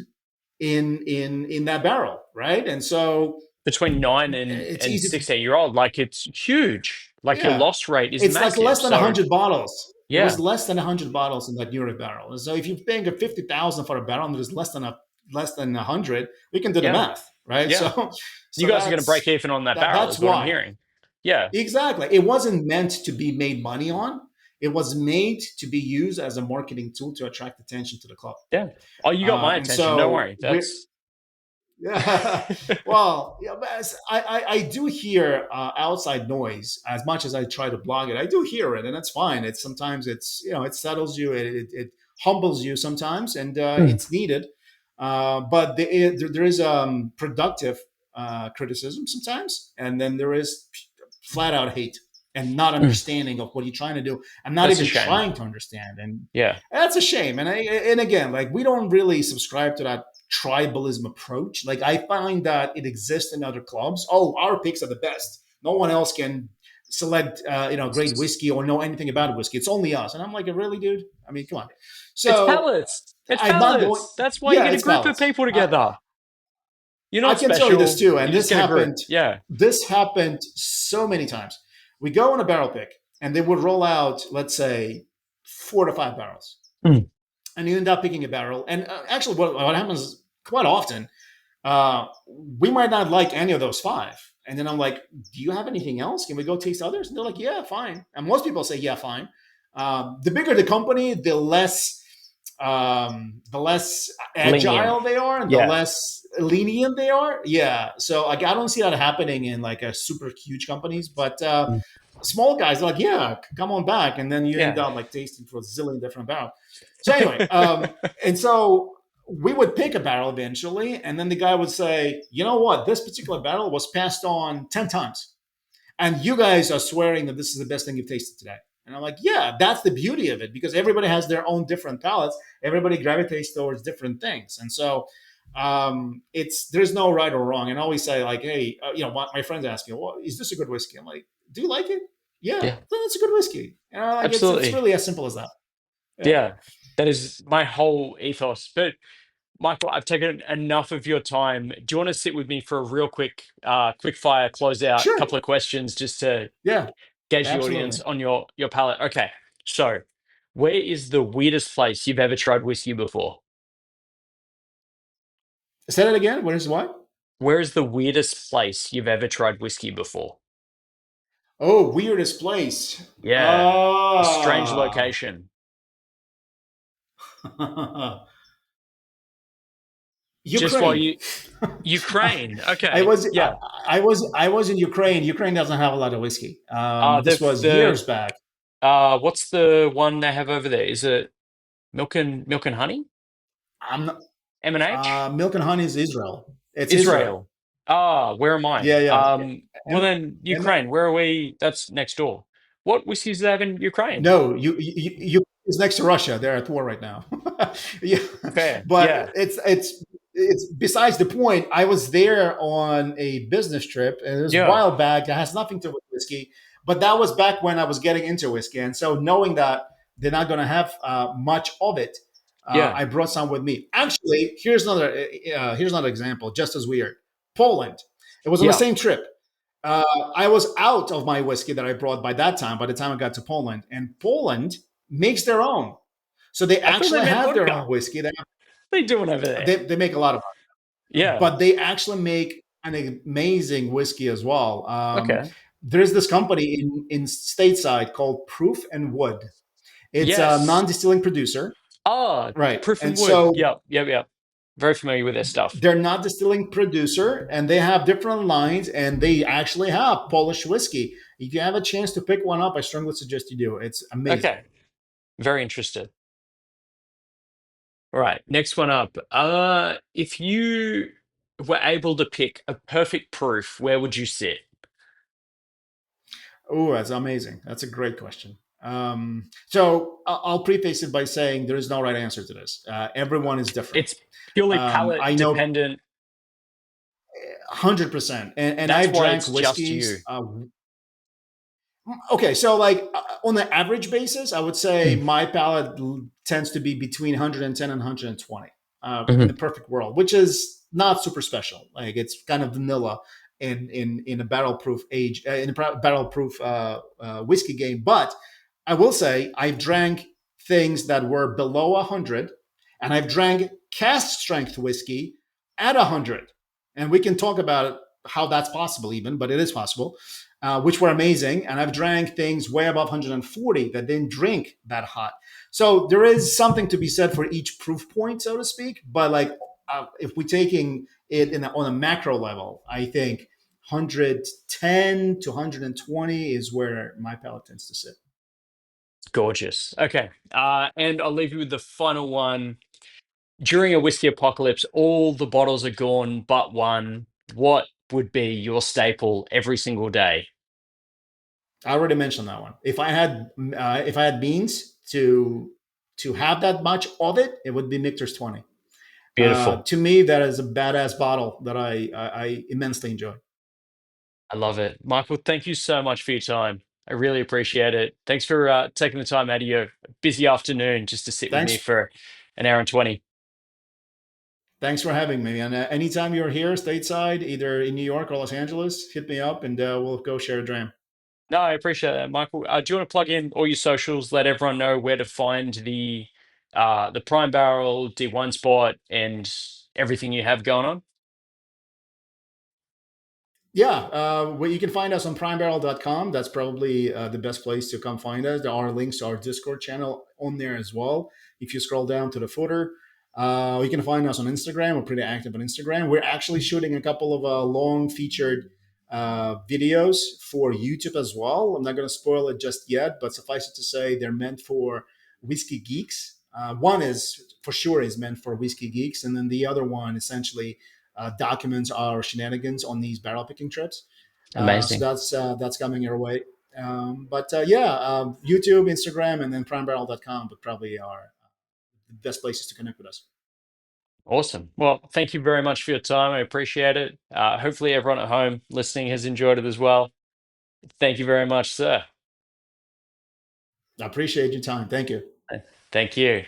in that barrel, right? And so between 9 and 16-year-old, like, it's huge. Like, your loss rate is massive. It's like less than 100 bottles. Yeah. There's less than 100 bottles in that New Riff barrel. And so if you're paying $50,000 for a barrel and there's less than 100, we can do the math, right? Yeah. So you guys are going to break even on that barrel, that's what I'm hearing. Yeah. Exactly. It wasn't meant to be made money on. It was made to be used as a marketing tool to attract attention to the club. Yeah. Oh, you got my attention. So don't worry. Yeah. Well, I do hear outside noise as much as I try to blog it. I do hear it, and that's fine. It settles you. It humbles you sometimes, and it's needed. But there is productive criticism sometimes, and then there is flat out hate and not understanding of what you're trying to do, and not even trying to understand. And that's a shame. And again, like, we don't really subscribe to that tribalism approach. Like, I find that it exists in other clubs. Oh, our picks are the best. No one else can select great whiskey or know anything about whiskey. It's only us. And I'm like, really, dude? I mean, come on. So it's palates. That's why you get a group of people together. You're not special. I can tell you this too, and this happened. This happened so many times. We go on a barrel pick, and they would roll out, let's say, 4 to 5 barrels. And you end up picking a barrel. And actually, what happens quite often, we might not like any of those 5. And then I'm like, do you have anything else? Can we go taste others? And they're like, yeah, fine. And most people say, yeah, fine. The bigger the company, the less agile they are, and the less lenient they are. Yeah. So like, I don't see that happening in like a super huge companies, but small guys are like, yeah, come on back. And then you end up like tasting for a zillion different barrels. So anyway, and so we would pick a barrel eventually, and then the guy would say, you know what, this particular barrel was passed on 10 times. And you guys are swearing that this is the best thing you've tasted today. And I'm like, yeah, that's the beauty of it, because everybody has their own different palates. Everybody gravitates towards different things. And so there's no right or wrong. And I always say, like, hey, my friends ask me, well, is this a good whiskey? I'm like, do you like it? Yeah. Then it's a good whiskey. Like, absolutely. It's really as simple as that. Yeah. That is my whole ethos. But Michael, I've taken enough of your time. Do you want to sit with me for a real quick fire closeout, Sure. couple of questions just to Yeah, gauge the audience absolutely. on your palate? Okay, so where is the weirdest place you've ever tried whiskey before? Say that again. What is what? Where is the weirdest place you've ever tried whiskey before? Oh, weirdest place. Yeah, a strange location. Just while Ukraine. you Ukraine. I Okay, was I, yeah. I was in Ukraine. Ukraine doesn't have a lot of whiskey. This was The years back. what's the one they have over there? Is it Milk and Honey? I'm not, M&H? Milk and Honey is Israel. It's Israel. Israel. Ah, where am I? Yeah, yeah. Well then And Ukraine. Where are we? That's next door. What whiskeys do they have in Ukraine? no, you is next to Russia. They're at war right now. Yeah, Fair. but Yeah. it's besides the point. I was there on a business trip, and it was a Yeah. while back. That has nothing to do with whiskey, but that was back when I was getting into whiskey, and so knowing that they're not going to have much of it, Yeah. I brought some with me. Actually, here's another example, just as weird. Poland. It was on the Yeah. same trip. Uh, I was out of my whiskey that I brought by that time, by the time I got to Poland. And Poland makes their own. So they I thought they actually meant have their vodka. own whiskey. What are they doing over there? They make a lot of money, Yeah. but they actually make an amazing whiskey as well. Okay. There's this company in stateside called Proof and Wood. It's a Yes. non-distilling producer. Ah, Right. Proof and And Wood. so Yep. Yep. Yep. Very familiar with their stuff. they're not distilling producer, and they have different lines, and they actually have Polish whiskey. If you have a chance to pick one up, I strongly suggest you do. It's amazing. Okay. Very interested. All right. Next one up. If you were able to pick a perfect proof, where would you sit? Oh, that's amazing. That's a great question. So I'll preface it by saying there is no right answer to this. Everyone is different. It's purely I palate know dependent. 100%. And That's I've why drank it's just you. whiskeys. Okay, so like on an average basis, I would say Mm. my palate tends to be between 110 and 120 in the Mhm. perfect world, which is not super special. Like it's kind of vanilla in a barrel proof barrel proof whiskey game. But I will say I've drank things that were below 100, and I've drank cask strength whiskey at 100, and we can talk about how that's possible, even, but it is possible, which were amazing. And I've drank things way above 140 that didn't drink that hot. So there is something to be said for each proof point, so to speak. But like, if we're taking it on a macro level, I think 110 to 120 is where my palate tends to sit. Gorgeous. Okay. And I'll leave you with the final one. During a whiskey apocalypse, all the bottles are gone but one. What would be your staple every single day? I already mentioned that one. If I had beans to have that much of it, it would be Michter's 20. Beautiful. To me, that is a badass bottle that I immensely enjoy. I love it. Michael, thank you so much for your time. I really appreciate it. Thanks for taking the time out of your busy afternoon just to sit with me Thanks, for an hour and 20. thanks for having me. And anytime you're here stateside, either in New York or Los Angeles, hit me up and we'll go share a dram. No, I appreciate that, Michael. Do you want to plug in all your socials, let everyone know where to find the Prime Barrel, DeWineSpot, and everything you have going on? Yeah, well, you can find us on primebarrel.com. That's probably the best place to come find us. There are links to our Discord channel on there as well. If you scroll down to the footer, you can find us on Instagram. We're pretty active on Instagram. We're actually shooting a couple of long featured videos for YouTube as well. I'm not going to spoil it just yet, but suffice it to say, they're meant for whiskey geeks. One is for sure is meant for whiskey geeks, and then the other one essentially documents our shenanigans on these barrel picking trips. So Amazing. that's coming your way. YouTube, Instagram, and then primebarrel.com would probably are the best places to connect with us. Awesome. Well, thank you very much for your time. I appreciate it. Hopefully, everyone at home listening has enjoyed it as well. Thank you very much, sir. I appreciate your time. Thank you. Thank you.